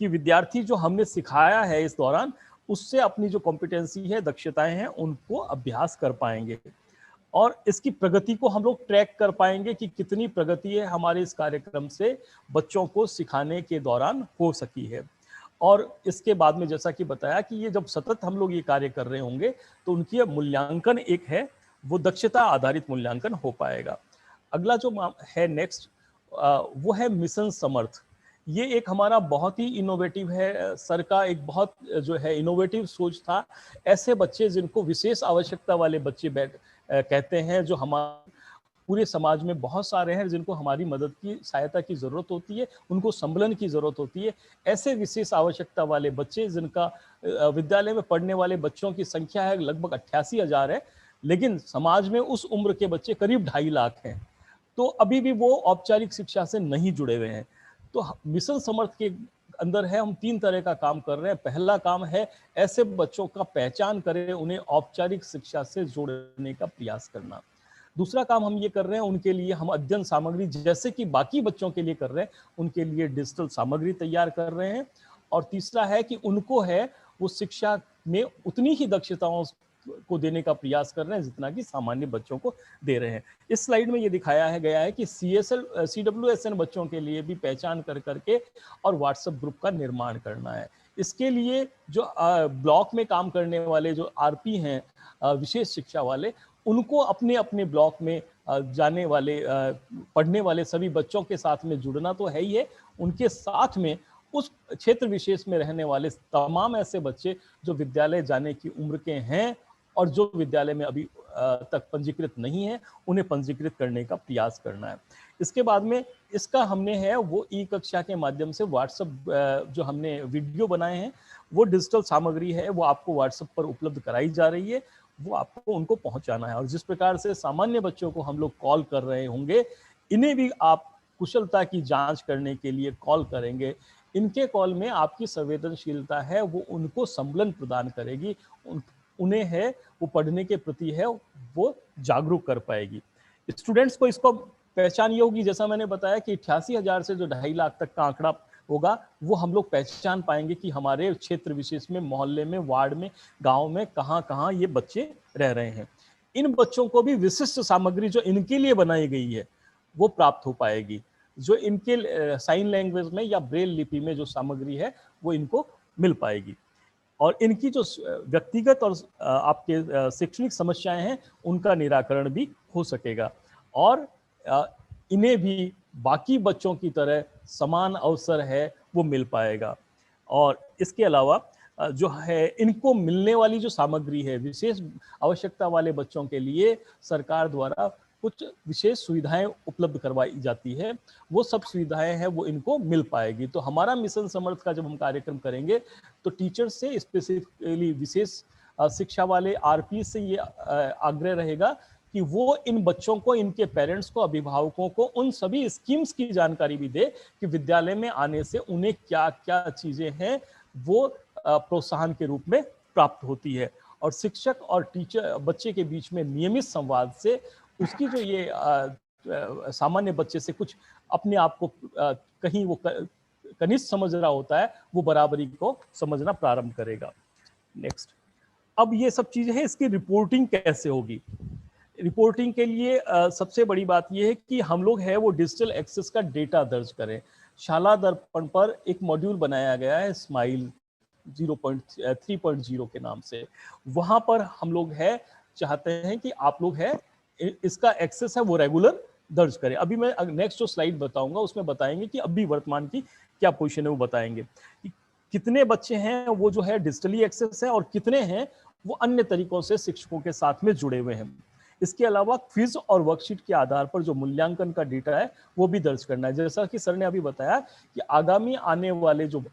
B: कि विद्यार्थी जो हमने सिखाया है इस दौरान, उससे अपनी जो कॉम्पिटेंसी है, दक्षताएं हैं, उनको अभ्यास कर पाएंगे और इसकी प्रगति को हम लोग ट्रैक कर पाएंगे कि कितनी प्रगति है हमारे इस कार्यक्रम से बच्चों को सिखाने के दौरान हो सकी है। और इसके बाद में जैसा कि बताया कि ये जब सतत हम लोग ये कार्य कर रहे होंगे तो उनकी मूल्यांकन एक है वो दक्षता आधारित मूल्यांकन हो पाएगा। अगला जो है नेक्स्ट वो है मिशन समर्थ। ये एक हमारा बहुत ही इनोवेटिव है, सर का एक बहुत जो है इनोवेटिव सोच था। ऐसे बच्चे जिनको विशेष आवश्यकता वाले बच्चे कहते हैं, जो हमारे पूरे समाज में बहुत सारे हैं जिनको हमारी मदद की सहायता की जरूरत होती है, उनको संबलन की जरूरत होती है। ऐसे विशेष आवश्यकता वाले बच्चे जिनका विद्यालय में पढ़ने वाले बच्चों की संख्या है लगभग 88,000 है, लेकिन समाज में उस उम्र के बच्चे करीब 2.5 लाख हैं, तो अभी भी वो औपचारिक शिक्षा से नहीं जुड़े हुए हैं। तो मिशन समर्थ के अंदर है हम 3 तरह का काम कर रहे हैं। पहला काम है ऐसे बच्चों का पहचान करें, उन्हें औपचारिक शिक्षा से जोड़ने का प्रयास करना। दूसरा काम हम ये कर रहे हैं उनके लिए हम अध्ययन सामग्री जैसे कि बाकी बच्चों के लिए कर रहे हैं, उनके लिए डिजिटल सामग्री तैयार कर रहे हैं। और तीसरा है कि उनको है वो शिक्षा में उतनी ही दक्षताओं को देने का प्रयास कर रहे हैं जितना कि सामान्य बच्चों को दे रहे हैं। इस स्लाइड में ये दिखाया गया है कि CWSN बच्चों के लिए भी पहचान कर करके और व्हाट्सएप ग्रुप का निर्माण करना है। इसके लिए जो ब्लॉक में काम करने वाले जो RP हैं, विशेष शिक्षा वाले, उनको अपने अपने ब्लॉक में जाने वाले पढ़ने वाले सभी बच्चों के साथ में जुड़ना तो है ही है, उनके साथ में उस क्षेत्र विशेष में रहने वाले तमाम ऐसे बच्चे जो विद्यालय जाने की उम्र के हैं और जो विद्यालय में अभी तक पंजीकृत नहीं है, उन्हें पंजीकृत करने का प्रयास करना है। इसके बाद में इसका हमने है वो ई-कक्षा के माध्यम से व्हाट्सएप जो हमने वीडियो बनाए हैं, वो डिजिटल सामग्री है वो आपको व्हाट्सएप पर उपलब्ध कराई जा रही है, वो आपको उनको पहुंचाना है। और जिस प्रकार से सामान्य बच्चों को हम लोग कॉल कर रहे होंगे, इन्हें भी आप कुशलता की जांच करने के लिए कॉल करेंगे। इनके कॉल में आपकी संवेदनशीलता है वो उनको संबलन प्रदान करेगी, उन्हें है वो पढ़ने के प्रति है वो जागरूक कर पाएगी। स्टूडेंट्स को इसको पहचान ये होगी, जैसा मैंने बताया कि 88,000 से जो 2.5 लाख तक का आंकड़ा होगा वो हम लोग पहचान पाएंगे कि हमारे क्षेत्र विशेष में, मोहल्ले में, वार्ड में, गांव में कहाँ कहाँ ये बच्चे रह रहे हैं। इन बच्चों को भी विशिष्ट सामग्री जो इनके लिए बनाई गई है वो प्राप्त हो पाएगी। जो इनके साइन लैंग्वेज में या ब्रेल लिपि में जो सामग्री है वो इनको मिल पाएगी और इनकी जो व्यक्तिगत और आपके शैक्षणिक समस्याएं हैं उनका निराकरण भी हो सकेगा और इन्हें भी बाकी बच्चों की तरह समान अवसर है वो मिल पाएगा। और इसके अलावा जो है इनको मिलने वाली जो सामग्री है, विशेष आवश्यकता वाले बच्चों के लिए सरकार द्वारा कुछ विशेष सुविधाएं उपलब्ध करवाई जाती है, वो सब सुविधाएं हैं वो इनको मिल पाएगी। तो हमारा मिशन समर्थ का जब हम कार्यक्रम करेंगे तो टीचर से स्पेसिफिकली विशेष शिक्षा वाले RP से ये आग्रह रहेगा कि वो इन बच्चों को, इनके पेरेंट्स को, अभिभावकों को उन सभी स्कीम्स की जानकारी भी दे कि विद्यालय में आने से उन्हें क्या क्या चीजें हैं वो प्रोत्साहन के रूप में प्राप्त होती है। और शिक्षक और टीचर बच्चे के बीच में नियमित संवाद से उसकी जो ये सामान्य बच्चे से कुछ अपने आप को कहीं वो कनिष्ठ समझ रहा होता है वो बराबरी को समझना प्रारंभ करेगा। नेक्स्ट, अब ये सब चीजें हैं, इसकी रिपोर्टिंग कैसे होगी? रिपोर्टिंग के लिए सबसे बड़ी बात यह है कि हम लोग है वो डिजिटल एक्सेस का डेटा दर्ज करें। शाला दर्पण पर एक मॉड्यूल बनाया गया है स्माइल 3.0 के नाम से। वहां पर हम लोग है चाहते हैं कि आप लोग है इसका एक्सेस है वो रेगुलर दर्ज करें। अभी मैं नेक्स्ट जो स्लाइड बताऊंगा उसमें बताएंगे कि अभी वर्तमान की क्या पोजीशन है, वो बताएंगे कि कितने बच्चे हैं वो जो है डिजिटली एक्सेस है और कितने हैं वो अन्य तरीकों से शिक्षकों के साथ में जुड़े हुए हैं। इसके अलावा क्विज और वर्कशीट के आधार पर जो मूल्यांकन का डेटा है वो भी दर्ज करना है। जैसा कि सर ने अभी बताया कि आगामी आने वाले जो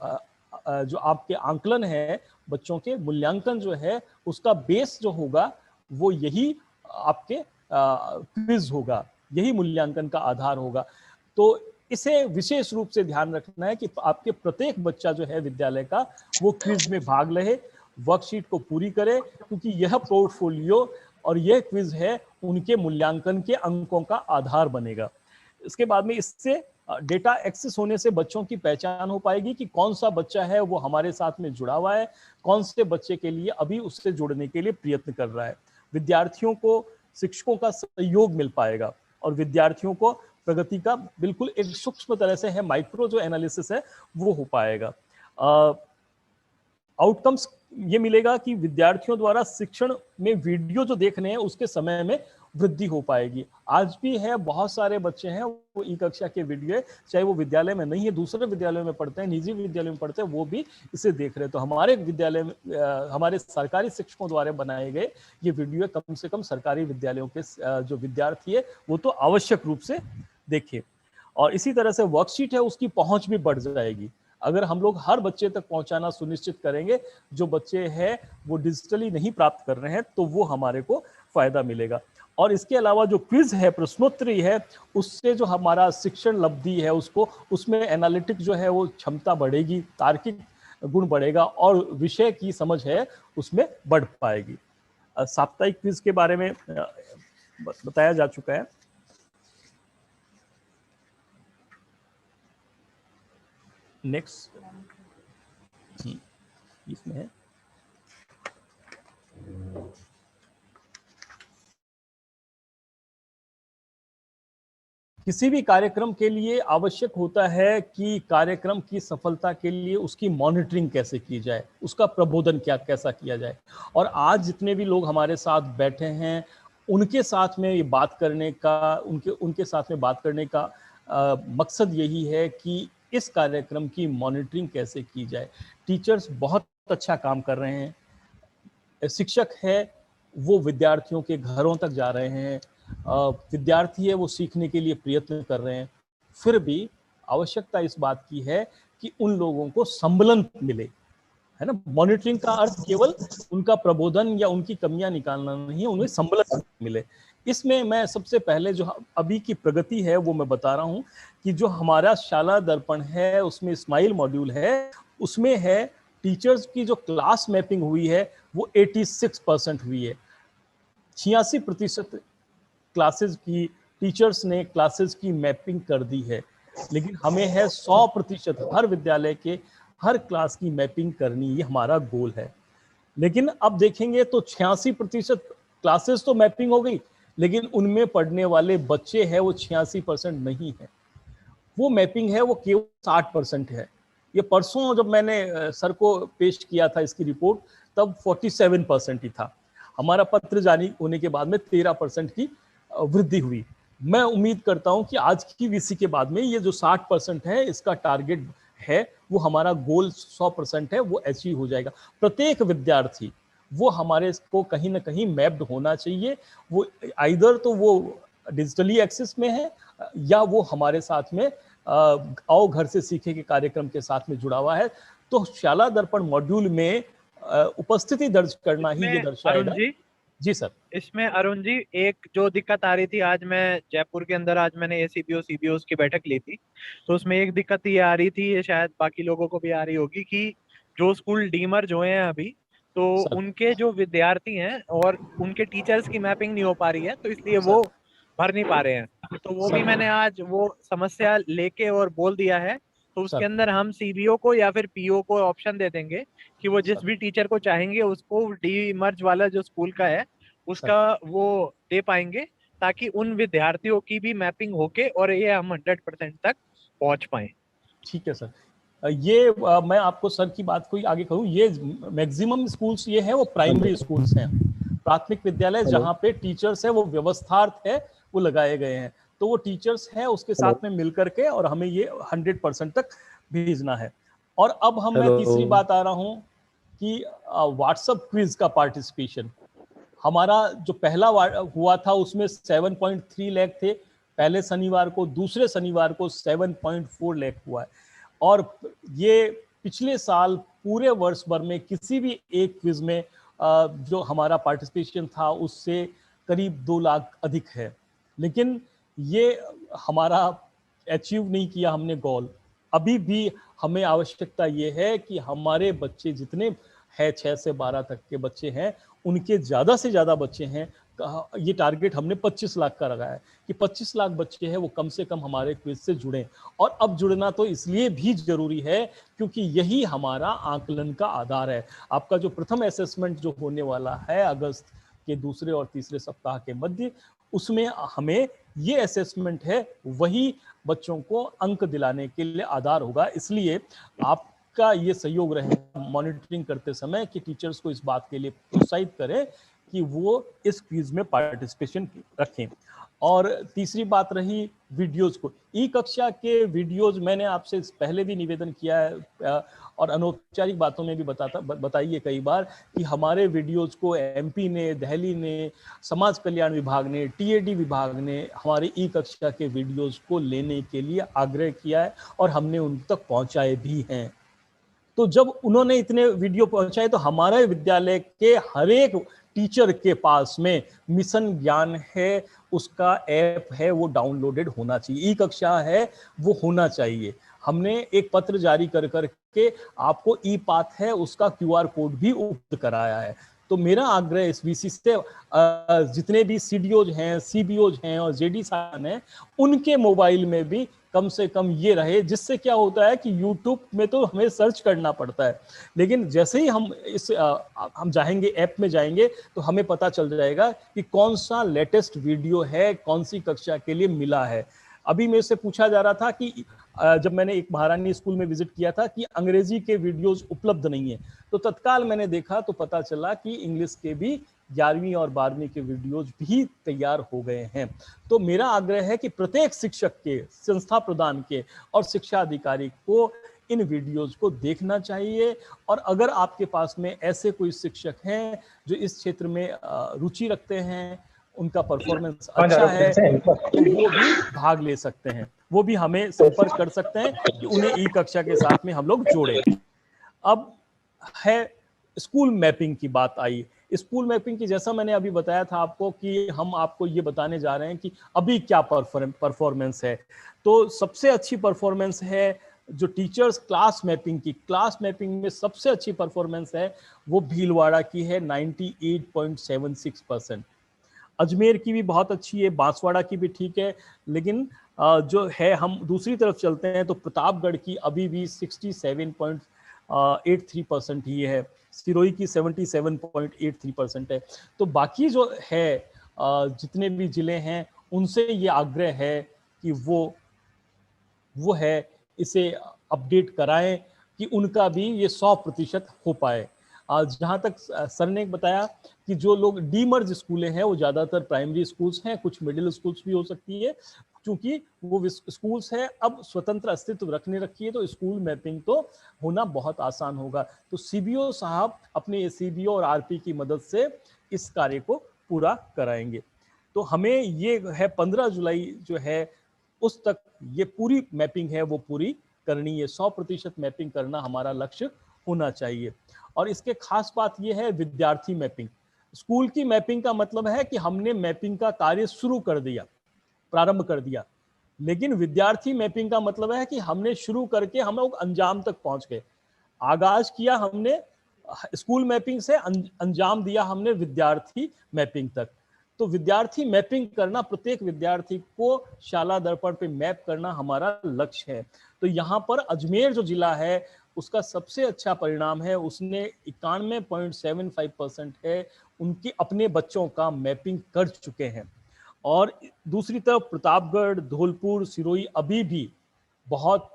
B: आपके आंकलन है बच्चों के मूल्यांकन जो है उसका बेस जो होगा वो यही आपके क्विज होगा, यही मूल्यांकन का आधार होगा। तो इसे विशेष रूप से ध्यान रखना है कि आपके प्रत्येक बच्चा जो है विद्यालय का वो क्विज में भाग ले, वर्कशीट को पूरी करे, क्योंकि यह पोर्टफोलियो और यह क्विज है उनके मूल्यांकन के अंकों का आधार बनेगा। इसके बाद में इससे डेटा एक्सेस होने से बच्चों की पहचान हो पाएगी कि कौन सा बच्चा है वो हमारे साथ में जुड़ा हुआ है, कौन से बच्चे के लिए अभी उससे जुड़ने के लिए प्रयत्न कर रहा है। विद्यार्थियों को शिक्षकों का सहयोग मिल पाएगा और विद्यार्थियों को प्रगति का बिल्कुल एक सूक्ष्म तरह से है माइक्रो जो एनालिसिस है वो हो पाएगा। आउटकम्स ये मिलेगा कि विद्यार्थियों द्वारा शिक्षण में वीडियो जो देख रहे हैं उसके समय में वृद्धि हो पाएगी। आज भी है बहुत सारे बच्चे हैं वो ई कक्षा के वीडियो, चाहे वो विद्यालय में नहीं है दूसरे विद्यालयों में पढ़ते हैं, निजी विद्यालय में पढ़ते हैं, वो भी इसे देख रहे हैं। तो हमारे विद्यालय में हमारे सरकारी शिक्षकों द्वारा बनाए गए ये वीडियो कम से कम सरकारी विद्यालयों के जो विद्यार्थी है वो तो आवश्यक रूप से देखें। और इसी तरह से वर्कशीट है उसकी पहुंच भी बढ़ जाएगी। अगर हम लोग हर बच्चे तक पहुंचाना सुनिश्चित करेंगे, जो बच्चे हैं वो डिजिटली नहीं प्राप्त कर रहे हैं, तो वो हमारे को फायदा मिलेगा। और इसके अलावा जो क्विज है, प्रश्नोत्तरी है, उससे जो हमारा शिक्षण लब्धि है उसको उसमें एनालिटिक जो है वो क्षमता बढ़ेगी, तार्किक गुण बढ़ेगा और विषय की समझ है उसमें बढ़ पाएगी। साप्ताहिक क्विज के बारे में बताया जा चुका है। नेक्स्ट इसमें है किसी भी कार्यक्रम के लिए आवश्यक होता है कि कार्यक्रम की सफलता के लिए उसकी मॉनिटरिंग कैसे की जाए, उसका प्रबोधन कैसा किया जाए। और आज जितने भी लोग हमारे साथ बैठे हैं उनके साथ में ये बात करने का उनके साथ में बात करने का मकसद यही है कि इस कार्यक्रम की मॉनिटरिंग कैसे की जाए। टीचर्स बहुत अच्छा काम कर रहे हैं, शिक्षक है वो विद्यार्थियों के घरों तक जा रहे हैं, विद्यार्थी है वो सीखने के लिए प्रयत्न कर रहे हैं, फिर भी आवश्यकता इस बात की है कि उन लोगों को सम्मेलन मिले, है ना। मॉनिटरिंग का अर्थ केवल उनका प्रबोधन या उनकी कमियां निकालना नहीं है, उन्हें सम्मेलन मिले। इसमें मैं सबसे पहले जो अभी की प्रगति है वो मैं बता रहा हूं कि जो हमारा शाला दर्पण है उसमें स्माइल मॉड्यूल है, उसमें है टीचर्स की जो क्लास मैपिंग हुई है वो 86% हुई है। 86% क्लासेस की टीचर्स ने क्लासेस की मैपिंग कर दी है, लेकिन हमें है 100% हर विद्यालय के हर क्लास की मैपिंग करनी, ये हमारा गोल है। लेकिन अब देखेंगे तो 86% क्लासेस तो मैपिंग हो गई, लेकिन उनमें पढ़ने वाले बच्चे हैं वो 86% नहीं है। वो मैपिंग है वो केवल 60% है। ये परसों जब मैंने सर को पेश किया था इसकी रिपोर्ट तब 47% ही था। हमारा पत्र जारी होने के बाद में 13% की वृद्धि हुई। मैं उम्मीद करता हूं कि आज की वीसी के बाद में ये जो 60% है इसका टारगेट है वो हमारा गोल 100% है वो अचीव हो जाएगा। प्रत्येक विद्यार्थी वो हमारे को कहीं ना कहीं मैप्ड होना चाहिए, वो आइदर तो वो डिजिटली एक्सेस में है या वो हमारे साथ में आओ घर से सीखे के कार्यक्रम के साथ में जुड़ा हुआ है। तो शाला दर्पण मॉड्यूल में उपस्थिति दर्ज करना ही ये दर्शाएगा। जी सर।
A: इसमें अरुण जी एक जो दिक्कत आ रही थी, आज मैं जयपुर के अंदर आज मैंने एसीबीओ सीबीओ की बैठक ली थी, तो उसमें एक दिक्कत ये आ रही थी, ये शायद बाकी लोगों को भी आ रही होगी, कि जो स्कूल डीमर्ज हुए हैं अभी तो उनके जो विद्यार्थी हैं और उनके टीचर्स की मैपिंग नहीं हो पा रही है, तो इसलिए वो भर नहीं पा रहे हैं। तो वो भी मैंने आज वो समस्या लेके और बोल दिया है, तो उसके अंदर हम सीबीओ को या फिर पीओ को ऑप्शन दे देंगे कि वो जिस भी टीचर को चाहेंगे उसको डीमर्ज वाला जो स्कूल का है उसका वो दे पाएंगे, ताकि उन विद्यार्थियों की भी मैपिंग होके और ये हम 100% तक पहुंच पाए।
B: ठीक है सर। ये मैं आपको सर की बात को आगे कहूँ, ये मैक्सिमम स्कूल्स ये है वो प्राइमरी स्कूल्स हैं, प्राथमिक विद्यालय जहाँ पे टीचर्स है वो व्यवस्थार्थ है वो लगाए गए हैं, तो वो टीचर्स है उसके साथ में मिलकर के और हमें ये 100% तक भेजना है। और अब मैं तीसरी बात आ रहा हूँ कि व्हाट्सएप क्विज का पार्टिसिपेशन हमारा जो पहला हुआ था उसमें 7.3 लाख थे पहले शनिवार को, दूसरे शनिवार को 7.4 लाख हुआ है। और ये पिछले साल पूरे वर्ष भर में किसी भी एक क्विज में जो हमारा पार्टिसिपेशन था उससे करीब 2 लाख अधिक है, लेकिन ये हमारा अचीव नहीं किया हमने गोल। अभी भी हमें आवश्यकता ये है कि हमारे बच्चे जितने हैं 6 से 12 तक के बच्चे हैं उनके ज़्यादा से ज़्यादा बच्चे हैं, ये टारगेट हमने 25 लाख का लगाया है कि 25 लाख बच्चे हैं वो कम से कम हमारे क्विज से जुड़ें। और अब जुड़ना तो इसलिए भी जरूरी है क्योंकि यही हमारा आकलन का आधार है। आपका जो प्रथम असेसमेंट जो होने वाला है अगस्त के दूसरे और तीसरे सप्ताह के मध्य, उसमें हमें ये असेसमेंट है वही बच्चों को अंक दिलाने के लिए आधार होगा। इसलिए आपका ये सहयोग रहे मॉनिटरिंग करते समय कि टीचर्स को इस बात के लिए प्रोत्साहित करें कि वो इस क्विज में पार्टिसिपेशन रखें। और तीसरी बात रही वीडियोज को, ई कक्षा के वीडियोज मैंने आपसे पहले भी निवेदन किया है और अनौपचारिक बातों में भी बताई है कई बार कि हमारे वीडियोज को एमपी ने, दिल्ली ने, समाज कल्याण विभाग ने, टीएडी विभाग ने हमारे ई कक्षा के वीडियोज को लेने के लिए आग्रह किया है और हमने उन तक पहुंचाए भी हैं। तो जब उन्होंने इतने वीडियो पहुंचाए तो हमारे विद्यालय के हर एक टीचर के पास में मिशन ज्ञान है, उसका ऐप है, वो डाउनलोडेड होना चाहिए, ई कक्षा है वो होना चाहिए। हमने एक पत्र जारी कर करके आपको ई पाथ है उसका क्यूआर कोड भी उपलब्ध कराया है। तो मेरा आग्रह इस वीसी से जितने भी सीडीओज हैं, सीबीओज हैं और जेडी साहब हैं, उनके मोबाइल में भी कम से कम ये रहे, जिससे क्या होता है कि यूट्यूब में तो हमें सर्च करना पड़ता है, लेकिन जैसे ही हम हम जाएंगे ऐप में जाएंगे तो हमें पता चल जाएगा कि कौन सा लेटेस्ट वीडियो है, कौन सी कक्षा के लिए मिला है। अभी मेरे से पूछा जा रहा था कि जब मैंने एक महारानी स्कूल में विजिट किया था कि अंग्रेजी के वीडियोस उपलब्ध नहीं है, तो तत्काल मैंने देखा तो पता चला कि इंग्लिश के भी 11वीं और 12वीं के वीडियोज भी तैयार हो गए हैं। तो मेरा आग्रह है कि प्रत्येक शिक्षक के, संस्था प्रदान के और शिक्षा अधिकारी को इन वीडियोज को देखना चाहिए। और अगर आपके पास में ऐसे कोई शिक्षक हैं जो इस क्षेत्र में रुचि रखते हैं, उनका परफॉर्मेंस अच्छा है, तो वो भी भाग ले सकते हैं, वो भी हमें संपर्क कर सकते हैं कि उन्हें ई कक्षा के साथ में हम लोग जोड़ें। अब है स्कूल मैपिंग की बात आई। स्कूल मैपिंग की जैसा मैंने अभी बताया था आपको कि हम आपको ये बताने जा रहे हैं कि अभी क्या परफॉर्मेंस है। तो सबसे अच्छी परफॉर्मेंस है जो टीचर्स क्लास मैपिंग की, क्लास मैपिंग में सबसे अच्छी परफॉर्मेंस है वो भीलवाड़ा की है 98.76%। अजमेर की भी बहुत अच्छी है, बांसवाड़ा की भी ठीक है, लेकिन जो है हम दूसरी तरफ चलते हैं तो प्रतापगढ़ की अभी भी 67.83% ही है, सिरोही की 77.83% है। तो बाकी जो है जितने भी जिले हैं उनसे ये आग्रह है कि वो है इसे अपडेट कराएं कि उनका भी ये 100% हो पाए। जहाँ तक सर ने बताया कि जो लोग डीमर्ज स्कूलें हैं वो ज़्यादातर प्राइमरी स्कूल्स हैं, कुछ मिडिल स्कूल्स भी हो सकती है, क्योंकि वो स्कूल्स है अब स्वतंत्र अस्तित्व रखी है, तो स्कूल मैपिंग तो होना बहुत आसान होगा। तो सीबीओ साहब अपने सीबीओ और आरपी की मदद से इस कार्य को पूरा कराएंगे। तो हमें ये है 15 जुलाई जो है उस तक ये पूरी मैपिंग है वो पूरी करनी है, 100% मैपिंग करना हमारा लक्ष्य होना चाहिए। और इसके खास बात यह है विद्यार्थी मैपिंग। स्कूल की मैपिंग का मतलब है कि हमने मैपिंग का कार्य शुरू कर दिया, प्रारंभ कर दिया, लेकिन विद्यार्थी मैपिंग का मतलब है कि हमने शुरू करके हम लोग अंजाम तक पहुंच गए। आगाज किया हमने स्कूल मैपिंग से, अंजाम दिया हमने विद्यार्थी मैपिंग तक। तो विद्यार्थी मैपिंग करना, प्रत्येक विद्यार्थी को शाला दर्पण पे मैप करना हमारा लक्ष्य है। तो यहाँ पर अजमेर जो जिला है उसका सबसे अच्छा परिणाम है, उसने 91.75% है उनके अपने बच्चों का मैपिंग कर चुके हैं। और दूसरी तरफ प्रतापगढ़, धौलपुर, सिरोही अभी भी बहुत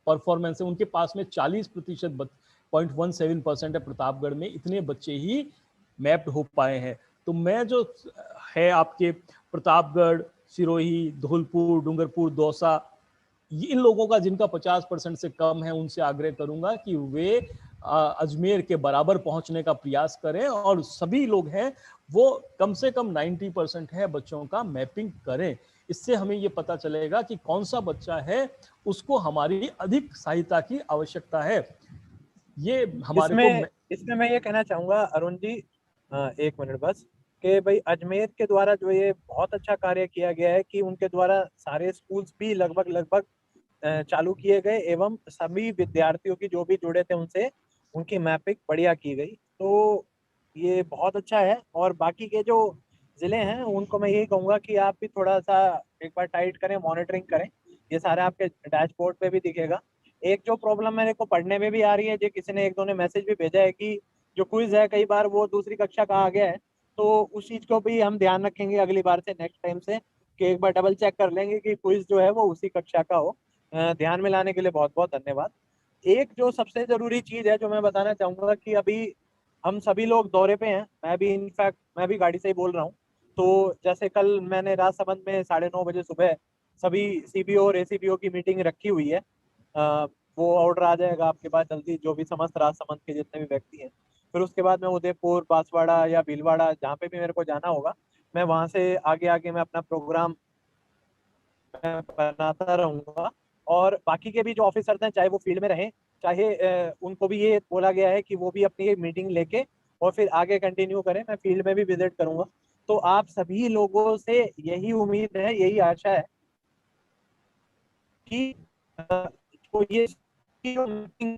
B: परफॉर्मेंस है, उनके पास में 40% 0.17% है प्रतापगढ़ में, इतने बच्चे ही मैप्ड हो पाए हैं। तो मैं जो है आपके प्रतापगढ़, सिरोही, धौलपुर, डूंगरपुर, दौसा, इन लोगों का जिनका 50% से कम है, उनसे आग्रह करूंगा कि वे अजमेर के बराबर पहुंचने का प्रयास करें, और सभी लोग हैं वो कम से कम 90% है बच्चों का मैपिंग करें। इससे हमें ये पता चलेगा कि कौन सा बच्चा है उसको हमारी अधिक सहायता की आवश्यकता है। ये हमारे
A: इसमें मैं ये कहना चाहूंगा अरुण जी, एक मिनट बस, कि भाई अजमेर के द्वारा जो ये बहुत अच्छा कार्य किया गया है कि उनके द्वारा सारे स्कूल्स भी लगभग चालू किए गए, एवं सभी विद्यार्थियों की जो भी जुड़े थे उनसे उनकी मैपिंग बढ़िया की गई। तो ये बहुत अच्छा है। और बाकी के जो जिले हैं उनको मैं यही कहूंगा कि आप भी थोड़ा सा एक बार टाइट करें, मॉनिटरिंग करें, ये सारा आपके डैशबोर्ड पे भी दिखेगा। एक जो प्रॉब्लम मेरे को पढ़ने में भी आ रही है, जो किसी ने एक दो ने मैसेज भी भेजा है कि जो क्विज है कई बार वो दूसरी कक्षा का आ गया है, तो उस चीज को भी हम ध्यान रखेंगे अगली बार से, नेक्स्ट टाइम से, कि एक बार डबल चेक कर लेंगे कि क्विज जो है वो उसी कक्षा का हो। ध्यान में लाने के लिए बहुत बहुत धन्यवाद। एक जो सबसे जरूरी चीज है जो मैं बताना चाहूंगा कि अभी हम सभी लोग दौरे पे हैं, मैं भी इनफैक्ट मैं भी गाड़ी से ही बोल रहा हूँ। तो जैसे कल मैंने राजसमंद में 9:30 बजे सुबह सभी सीबीओ और एसीबीओ की मीटिंग रखी हुई है। वो ऑर्डर आ जाएगा आपके पास जल्दी, जो भी समस्त राजसमंद के जितने भी व्यक्ति हैं। फिर उसके बाद मैं उदयपुर, बांसवाड़ा या भीलवाड़ा, जहाँ पे भी मेरे को जाना होगा, मैं वहां से आगे आगे मैं अपना प्रोग्राम मैं बनाता रहूंगा। और बाकी के भी जो ऑफिसर्स हैं, चाहे वो फील्ड में रहें, चाहे उनको भी ये बोला गया है कि वो भी अपनी मीटिंग लेके और फिर आगे कंटिन्यू करें। मैं फील्ड में भी विजिट करूंगा। तो आप सभी लोगों से यही उम्मीद है, यही आशा है कि जो ये जो मीटिंग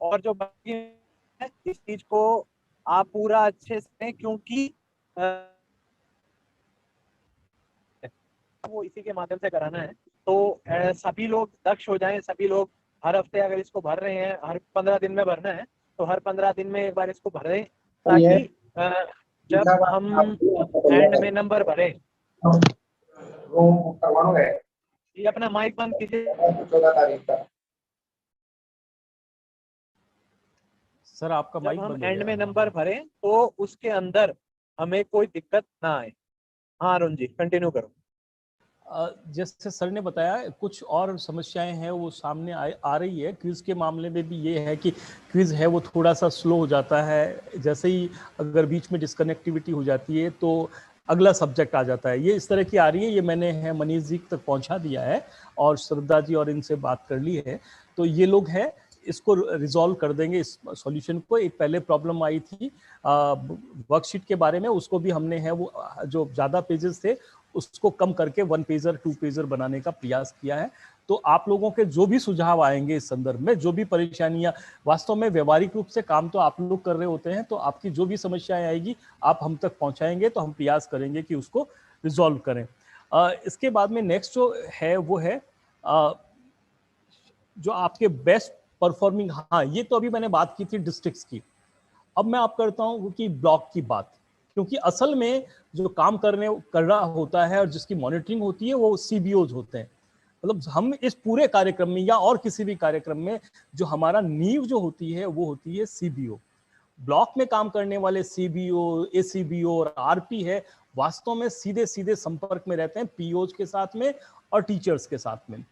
A: और जो बाकी है, इस चीज को आप पूरा अच्छे से, क्योंकि वो इसी के माध्यम से कराना है। तो सभी लोग दक्ष हो जाएं, सभी लोग हर हफ्ते अगर इसको भर रहे हैं, हर 15 दिन में भरना है, तो हर 15 दिन में एक बार इसको भरें, ताकि जब हम एंड में नंबर भरें। ये अपना माइक बंद कीजिए।
D: 14 तारीख का
B: सर आपका
A: जब
B: माइक
A: हम
B: बंद हो
A: एंड
B: गया।
A: में नंबर भरें तो उसके अंदर हमें कोई दिक्कत ना आए। हाँ अरुण जी, कंटिन्यू करो।
B: जैसे सर ने बताया, कुछ और समस्याएं हैं वो सामने आ रही है। क्विज के मामले में भी ये है कि क्विज है वो थोड़ा सा स्लो हो जाता है, जैसे ही अगर बीच में डिस्कनेक्टिविटी हो जाती है तो अगला सब्जेक्ट आ जाता है। ये इस तरह की आ रही है, ये मैंने है मनीष जी तक पहुंचा दिया है और श्रद्धा जी और इनसे बात कर ली है, तो ये लोग हैं इसको रिजॉल्व कर देंगे इस सॉल्यूशन को। एक पहले प्रॉब्लम आई थी वर्कशीट के बारे में, उसको भी हमने है वो जो ज़्यादा पेजेस थे उसको कम करके 1 पेजर 2 पेजर बनाने का प्रयास किया है। तो आप लोगों के जो भी सुझाव आएंगे इस संदर्भ में, जो भी परेशानियां, वास्तव में व्यवहारिक रूप से काम तो आप लोग कर रहे होते हैं, तो आपकी जो भी समस्याएं आएगी आप हम तक पहुंचाएंगे, तो हम प्रयास करेंगे कि उसको रिजॉल्व करें। इसके बाद में नेक्स्ट जो है वो है जो आपके बेस्ट परफॉर्मिंग, हाँ ये तो अभी मैंने बात की थी डिस्ट्रिक्ट्स की, अब मैं आप करता हूँ कि ब्लॉक की बात, क्योंकि असल में जो काम कर रहा होता है और जिसकी मॉनिटरिंग होती है वो सीबीओज होते हैं। मतलब हम इस पूरे कार्यक्रम में या और किसी भी कार्यक्रम में जो हमारा नींव जो होती है वो होती है सीबीओ। ब्लॉक में काम करने वाले सीबीओ, एसीबीओ और आरपी है, वास्तव में सीधे सीधे संपर्क में रहते हैं पीओज के साथ में और टीचर्स के साथ में।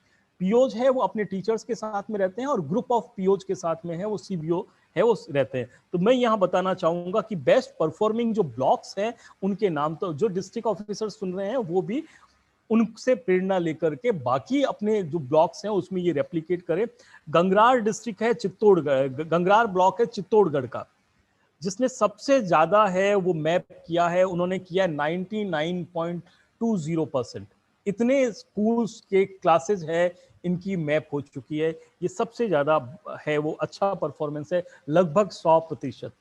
B: पीओज है वो अपने टीचर्स के साथ में रहते हैं और ग्रुप ऑफ पीओज के साथ में है वो सीबीओ है वो रहते हैं। तो मैं यहाँ बताना चाहूंगा कि बेस्ट परफॉर्मिंग जो ब्लॉक्स हैं उनके नाम, तो जो डिस्ट्रिक्ट ऑफिसर सुन रहे हैं वो भी उनसे प्रेरणा लेकर के बाकी अपने जो ब्लॉक्स हैं उसमें ये रेप्लिकेट करें। गंगरार डिस्ट्रिक्ट है चित्तौड़गढ़, गंगरार ब्लॉक है चित्तौड़गढ़ का, जिसने सबसे ज्यादा है वो मैप किया है, उन्होंने किया 99.20%। इतने स्कूल्स के क्लासेस है इनकी मैप हो चुकी है, ये सबसे ज्यादा है वो अच्छा परफॉर्मेंस है, लगभग 100%।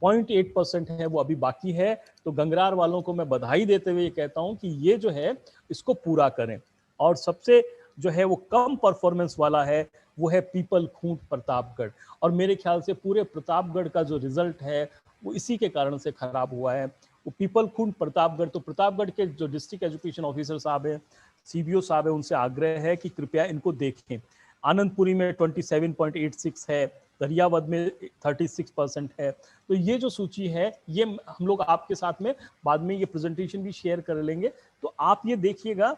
B: 0.8% है वो अभी बाकी है। तो गंगरार वालों को मैं बधाई देते हुए कहता हूं कि ये जो है इसको पूरा करें। और सबसे जो है वो कम परफॉर्मेंस वाला है वो है पीपल खूंट प्रतापगढ़, और मेरे ख्याल से पूरे प्रतापगढ़ का जो रिजल्ट है वो इसी के कारण से खराब हुआ है। वो पीपल खूंट प्रतापगढ़, तो प्रतापगढ़ के जो डिस्ट्रिक्ट एजुकेशन ऑफिसर साहब हैं, सीबीओ साहब है, उनसे आग्रह है कि कृपया इनको देखें। आनंदपुरी में 27.86 है, दरियावद में 36% है। तो ये जो सूची है ये हम लोग आपके साथ में बाद में ये प्रेजेंटेशन भी शेयर कर लेंगे, तो आप ये देखिएगा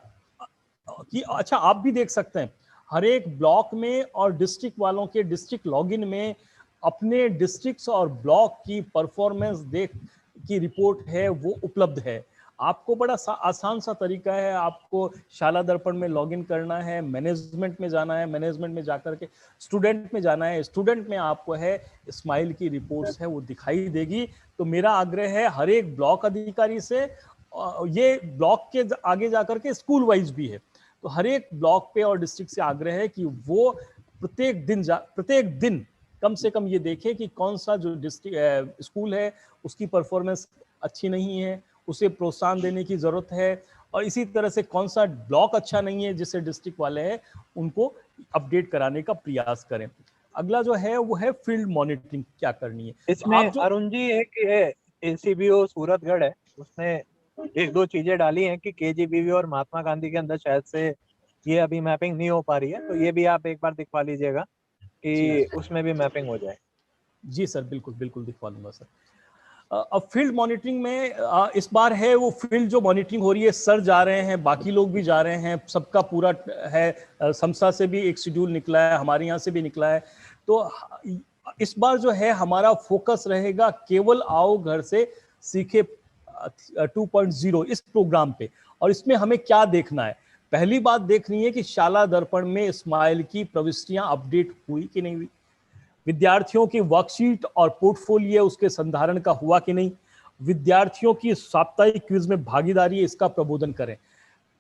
B: कि अच्छा आप भी देख सकते हैं हर एक ब्लॉक में और डिस्ट्रिक्ट वालों के डिस्ट्रिक्ट लॉगिन में अपने डिस्ट्रिक्ट्स और ब्लॉक की परफॉर्मेंस देख की रिपोर्ट है वो उपलब्ध है। आपको बड़ा आसान सा तरीका है, आपको शाला दर्पण में लॉगिन करना है, मैनेजमेंट में जाना है, मैनेजमेंट में जाकर के स्टूडेंट में जाना है, स्टूडेंट में आपको है स्माइल की रिपोर्ट्स है वो दिखाई देगी। तो मेरा आग्रह है हर एक ब्लॉक अधिकारी से, ये ब्लॉक के आगे जाकर के स्कूल वाइज भी है, तो हर एक ब्लॉक पे और डिस्ट्रिक्ट से आग्रह है कि वो प्रत्येक दिन कम से कम ये देखें कि कौन सा जो डिस्ट्रिक्ट स्कूल है उसकी परफॉर्मेंस अच्छी नहीं है, उसे प्रोत्साहन देने की जरूरत है, और इसी तरह से कौन सा ब्लॉक अच्छा नहीं है जिससे डिस्ट्रिक्ट वाले हैं उनको अपडेट कराने का प्रयास करें। अगला जो है वो है फील्ड मॉनिटरिंग क्या करनी है।
A: इसमें अरुण जी एक एसीबीओ सूरतगढ़ है, उसने एक दो चीजें डाली हैं कि केजीबीवी और महात्मा गांधी के अंदर शायद से ये अभी मैपिंग नहीं हो पा रही है, तो ये भी आप एक बार दिखवा लीजिएगा कि उसमें भी मैपिंग हो जाए।
B: जी सर, बिल्कुल बिल्कुल दिखवा लूंगा सर। अब फील्ड मॉनिटरिंग में इस बार है वो फील्ड जो मॉनिटरिंग हो रही है, सर जा रहे हैं, बाकी लोग भी जा रहे हैं, सबका पूरा है, संस्था से भी एक शेड्यूल निकला है, हमारे यहाँ से भी निकला है। तो इस बार जो है हमारा फोकस रहेगा केवल आओ घर से सीखे 2.0 इस प्रोग्राम पे। और इसमें हमें क्या देखना है, पहली बात देखनी है कि शाला दर्पण में स्माइल की प्रविष्टियां अपडेट हुई कि नहीं हुई, विद्यार्थियों की वर्कशीट और पोर्टफोलियो उसके संधारण का हुआ कि नहीं, विद्यार्थियों की साप्ताहिक क्विज में भागीदारी इसका प्रबोधन करें।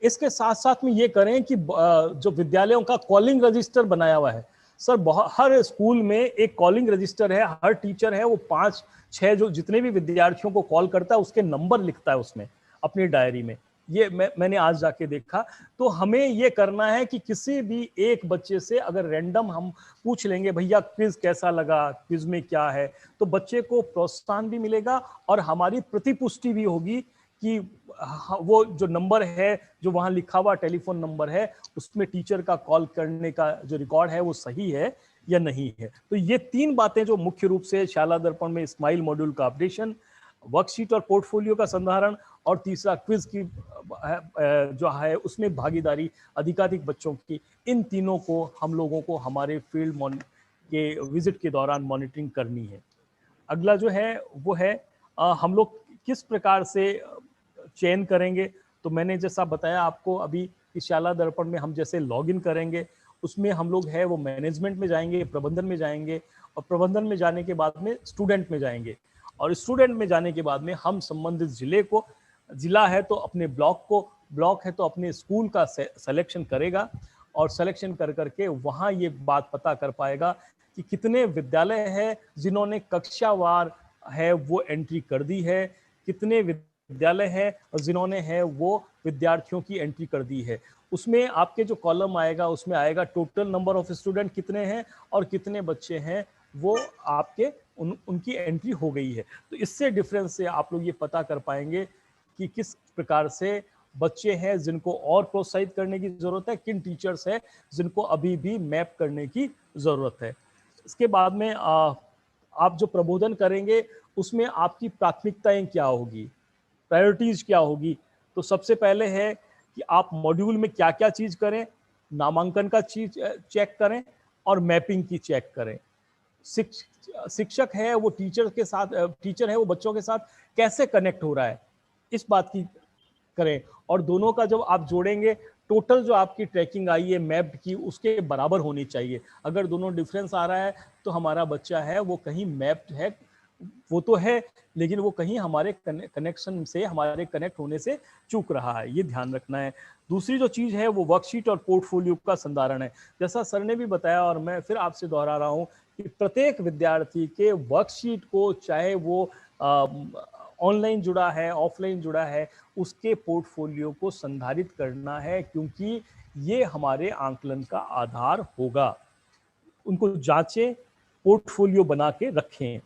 B: इसके साथ साथ में ये करें कि जो विद्यालयों का कॉलिंग रजिस्टर बनाया हुआ है सर, हर स्कूल में एक कॉलिंग रजिस्टर है, हर टीचर है वो 5-6 जो जितने भी विद्यार्थियों को कॉल करता है उसके नंबर लिखता है उसमें अपनी डायरी में। ये मैंने आज जाके देखा। तो हमें ये करना है कि किसी भी एक बच्चे से अगर रैंडम हम पूछ लेंगे भैया क्विज कैसा लगा, क्विज में क्या है, तो बच्चे को प्रोत्साहन भी मिलेगा और हमारी प्रतिपुष्टि भी होगी कि वो जो नंबर है जो वहां लिखा हुआ टेलीफोन नंबर है उसमें टीचर का कॉल करने का जो रिकॉर्ड है वो सही है या नहीं है। तो ये 3 बातें जो मुख्य रूप से शाला दर्पण में स्माइल मॉड्यूल का अपडेशन, वर्कशीट और पोर्टफोलियो का संधारण, और तीसरा क्विज की जो है उसमें भागीदारी अधिकाधिक बच्चों की, इन तीनों को हम लोगों को हमारे फील्ड के विजिट के दौरान मॉनिटरिंग करनी है। अगला जो है वो है हम लोग किस प्रकार से चयन करेंगे। तो मैंने जैसा बताया आपको अभी कि शाला दर्पण में हम जैसे लॉगिन करेंगे उसमें हम लोग है वो मैनेजमेंट में जाएंगे, प्रबंधन में जाएंगे, और प्रबंधन में जाने के बाद में स्टूडेंट में जाएंगे, और स्टूडेंट में जाने के बाद में हम संबंधित जिले को, जिला है तो अपने ब्लॉक को, ब्लॉक है तो अपने स्कूल का सिलेक्शन करेगा, और सिलेक्शन कर करके वहाँ ये बात पता कर पाएगा कि कितने विद्यालय है जिन्होंने कक्षावार है वो एंट्री कर दी है, कितने विद्यालय है जिन्होंने है वो विद्यार्थियों की एंट्री कर दी है। उसमें आपके जो कॉलम आएगा उसमें आएगा टोटल नंबर ऑफ स्टूडेंट कितने हैं और कितने बच्चे हैं वो आपके उनकी एंट्री हो गई है। तो इससे डिफरेंस से आप लोग ये पता कर पाएंगे कि किस प्रकार से बच्चे हैं जिनको और प्रोत्साहित करने की जरूरत है, किन टीचर्स हैं जिनको अभी भी मैप करने की जरूरत है। इसके बाद में आप जो प्रबोधन करेंगे उसमें आपकी प्राथमिकताएं क्या होगी, प्रायोरिटीज क्या होगी। तो सबसे पहले है कि आप मॉड्यूल में क्या क्या चीज करें, नामांकन का चीज चेक करें और मैपिंग की चेक करें। शिक्षक है वो टीचर के साथ, टीचर है वो बच्चों के साथ कैसे कनेक्ट हो रहा है इस बात की करें, और दोनों का जब आप जोड़ेंगे टोटल जो आपकी ट्रैकिंग आई है मैप्ड की उसके बराबर होनी चाहिए। अगर दोनों डिफरेंस आ रहा है तो हमारा बच्चा है वो कहीं मैप्ड है, वो तो है लेकिन वो कहीं हमारे कनेक्शन से, हमारे कनेक्ट होने से चूक रहा है, ये ध्यान रखना है। दूसरी जो चीज है वो वर्कशीट और पोर्टफोलियो का संधारण है। जैसा सर ने भी बताया और मैं फिर आपसे दोहरा रहा हूँ कि प्रत्येक विद्यार्थी के वर्कशीट को, चाहे वो ऑनलाइन जुड़ा है ऑफलाइन जुड़ा है, उसके पोर्टफोलियो को संधारित करना है, क्योंकि ये हमारे आंकलन का आधार होगा। उनको जांचें, पोर्टफोलियो बना के रखें,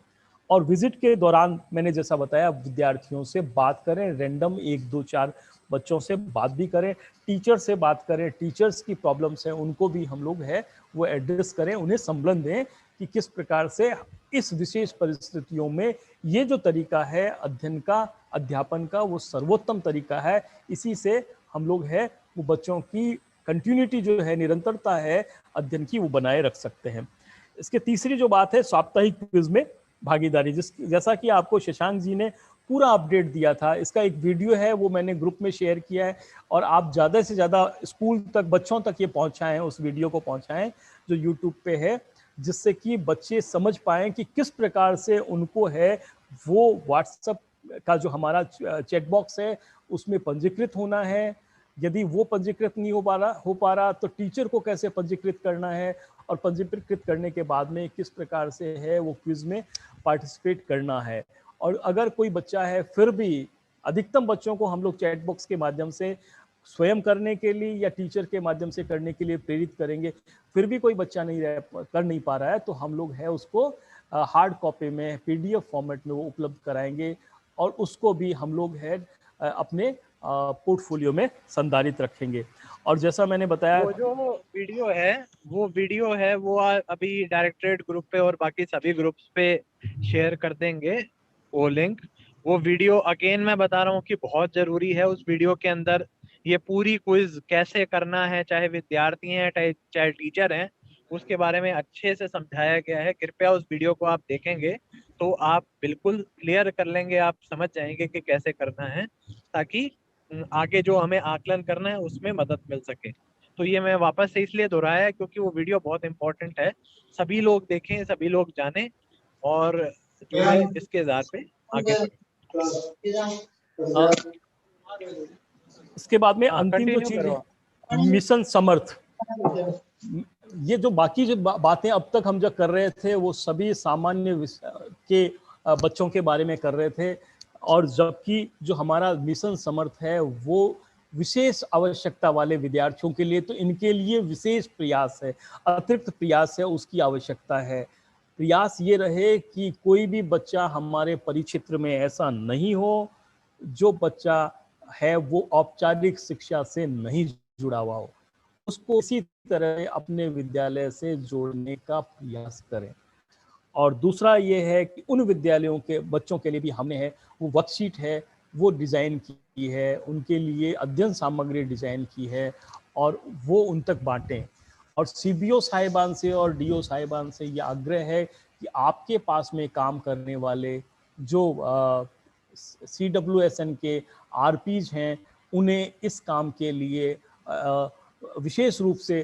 B: और विजिट के दौरान मैंने जैसा बताया विद्यार्थियों से बात करें, रैंडम 1 2 4 बच्चों से बात भी करें, टीचर से बात करें, टीचर्स की प्रॉब्लम्स हैं उनको भी हम लोग है वो एड्रेस करें, उन्हें संबलन दें कि किस प्रकार से इस विशेष परिस्थितियों में ये जो तरीका है अध्ययन का, अध्यापन का, वो सर्वोत्तम तरीका है। इसी से हम लोग है वो बच्चों की कंटिन्यूटी जो है, निरंतरता है अध्ययन की, वो बनाए रख सकते हैं। इसके तीसरी जो बात है साप्ताहिक क्विज में भागीदारी, जैसा कि आपको शशांक जी ने पूरा अपडेट दिया था, इसका एक वीडियो है वो मैंने ग्रुप में शेयर किया है और आप ज़्यादा से ज़्यादा स्कूल तक, बच्चों तक ये पहुंचाएं, उस वीडियो को पहुंचाएं जो यूट्यूब पे है, जिससे कि बच्चे समझ पाएं कि किस प्रकार से उनको है वो व्हाट्सएप का जो हमारा चैट बॉक्स है उसमें पंजीकृत होना है। यदि वो पंजीकृत नहीं हो पा रहा तो टीचर को कैसे पंजीकृत करना है और पंजीकृत करने के बाद में किस प्रकार से है वो क्विज में पार्टिसिपेट करना है। और अगर कोई बच्चा है, फिर भी अधिकतम बच्चों को हम लोग चैट बॉक्स के माध्यम से स्वयं करने के लिए या टीचर के माध्यम से करने के लिए प्रेरित करेंगे, फिर भी कोई बच्चा कर नहीं पा रहा है तो हम लोग है उसको हार्ड कॉपी में PDF फॉर्मेट में वो उपलब्ध कराएंगे और उसको भी हम लोग है अपने पोर्टफोलियो में संधारित रखेंगे। और जैसा मैंने बताया,
A: वो जो वीडियो है वो अभी डायरेक्टरेट ग्रुप पे और बाकी सभी ग्रुप्स पे शेयर कर देंगे वो लिंक। वो वीडियो अगेन मैं बता रहा हूँ कि बहुत जरूरी है। उस वीडियो के अंदर ये पूरी क्विज कैसे करना है, चाहे विद्यार्थी हैं चाहे टीचर हैं, उसके बारे में अच्छे से समझाया गया है। कृपया उस वीडियो को आप देखेंगे तो आप बिल्कुल क्लियर कर लेंगे, आप समझ जाएंगे कि कैसे करना है, ताकि आगे जो हमें आकलन करना है उसमें मदद मिल सके। तो ये मैं वापस से इसलिए दोहराया है क्योंकि वो वीडियो बहुत इंपॉर्टेंट है, सभी लोग देखें, सभी लोग जानें और जो है इसके आधार पे आगे बढ़ें।
B: इसके बाद में अंतिम जो चीज है मिशन समर्थ। ये जो बाकी जो बातें अब तक हम जो कर रहे थे वो सभी सामान्य के बच्चों के बारे में कर रहे थे, और जबकि जो हमारा मिशन समर्थ है वो विशेष आवश्यकता वाले विद्यार्थियों के लिए, तो इनके लिए विशेष प्रयास है, अतिरिक्त प्रयास है, उसकी आवश्यकता है। प्रयास ये रहे कि कोई भी बच्चा हमारे परिक्षेत्र में ऐसा नहीं हो जो बच्चा है वो औपचारिक शिक्षा से नहीं जुड़ा हुआ हो, उसको इसी तरह अपने विद्यालय से जोड़ने का प्रयास करें। और दूसरा ये है कि उन विद्यालयों के बच्चों के लिए भी हमने है वो वर्कशीट है वो डिज़ाइन की है, उनके लिए अध्ययन सामग्री डिज़ाइन की है और वो उन तक बांटें। और CBO साहिबान से और DO साहिबान से ये आग्रह है कि आपके पास में काम करने वाले जो CWSN के RPs हैं उन्हें इस काम के लिए विशेष रूप से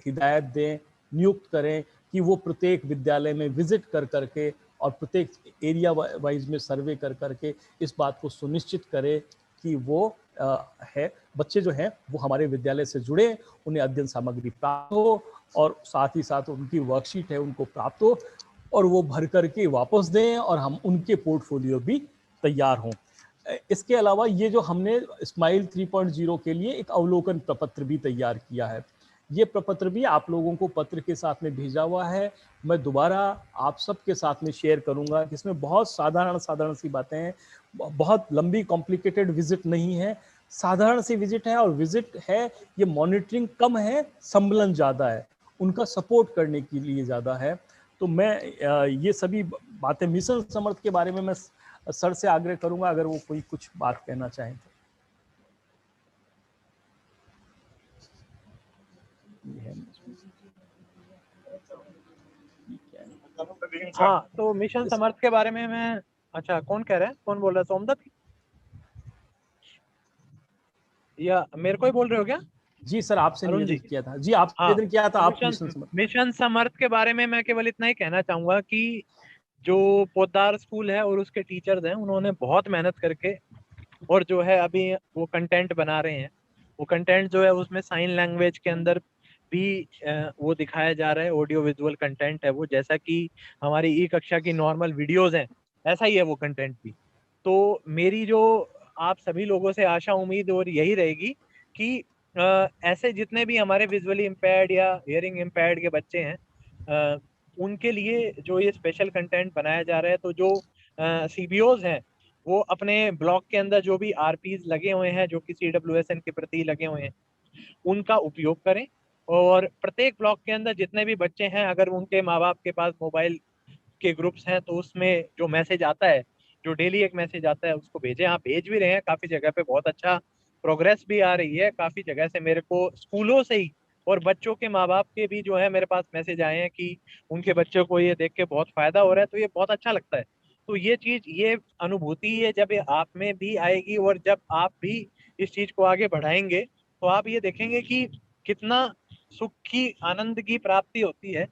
B: हिदायत दें, नियुक्त करें कि वो प्रत्येक विद्यालय में विजिट कर करके और प्रत्येक एरिया वाइज में सर्वे कर करके इस बात को सुनिश्चित करें कि वो है बच्चे जो हैं वो हमारे विद्यालय से जुड़े, उन्हें अध्ययन सामग्री प्राप्त हो और साथ ही साथ उनकी वर्कशीट है उनको प्राप्त हो और वो भर करके वापस दें और हम उनके पोर्टफोलियो भी तैयार हों। इसके अलावा ये जो हमने स्माइल 3.0 के लिए एक अवलोकन प्रपत्र भी तैयार किया है, ये प्रपत्र भी आप लोगों को पत्र के साथ में भेजा हुआ है, मैं दोबारा आप सबके साथ में शेयर करूंगा। इसमें बहुत साधारण सी बातें हैं, बहुत लंबी कॉम्प्लिकेटेड विजिट नहीं है, साधारण सी विजिट है। और विजिट है ये मॉनिटरिंग कम है, सम्मेलन ज़्यादा है, उनका सपोर्ट करने के लिए ज़्यादा है। तो मैं ये सभी बातें मिशन समर्थ के बारे में मैं सर से आग्रह करूंगा अगर वो कोई कुछ बात कहना चाहें तो।
A: हाँ, तो मिशन समर्थ के बारे में मैं, अच्छा कौन कह रहा है, कौन बोल रहा है, सोमदत्त या मेरे को ही बोल रहे हो क्या?
B: जी सर, आपसे निवेदन किया था जी, आप निवेदन किया था आप
A: मिशन समर्थ के बारे में मैं केवल इतना ही कहना चाहूंगा कि जो पोद्दार स्कूल है और उसके टीचर्स हैं उन्होंने बहुत मेहनत करके और जो है अभी वो कंटेंट बना रहे हैं, वो कंटेंट जो है उसमें साइन लैंग्वेज के अंदर भी वो दिखाया जा रहा है, ऑडियो विजुअल कंटेंट है वो, जैसा कि हमारी ई कक्षा की नॉर्मल वीडियोस हैं ऐसा ही है वो कंटेंट भी। तो मेरी जो आप सभी लोगों से आशा उम्मीद और यही रहेगी कि ऐसे जितने भी हमारे विजुअली इम्पेयर्ड या हियरिंग इम्पेयर्ड के बच्चे हैं उनके लिए जो ये स्पेशल कंटेंट बनाया जा रहा है, तो जो CBOs हैं वो अपने ब्लॉक के अंदर जो भी आरपीज लगे हुए हैं, जो कि CWSN के प्रति लगे हुए हैं, उनका उपयोग करें। और प्रत्येक ब्लॉक के अंदर जितने भी बच्चे हैं, अगर उनके माँ बाप के पास मोबाइल के ग्रुप्स हैं, तो उसमें जो मैसेज आता है, जो डेली एक मैसेज आता है, उसको भेजें। आप भेज भी रहे हैं, काफी जगह पे बहुत अच्छा प्रोग्रेस भी आ रही है। काफी जगह से मेरे को स्कूलों से ही और बच्चों के माँ बाप के भी जो है मेरे पास मैसेज आए हैं कि उनके बच्चों को ये देख के बहुत फायदा हो रहा है, तो ये बहुत अच्छा लगता है। तो ये चीज, ये अनुभूति है जब ये आप में भी आएगी और जब आप भी इस चीज को आगे बढ़ाएंगे, तो आप ये देखेंगे कि कितना सुख की, आनंद की प्राप्ति होती है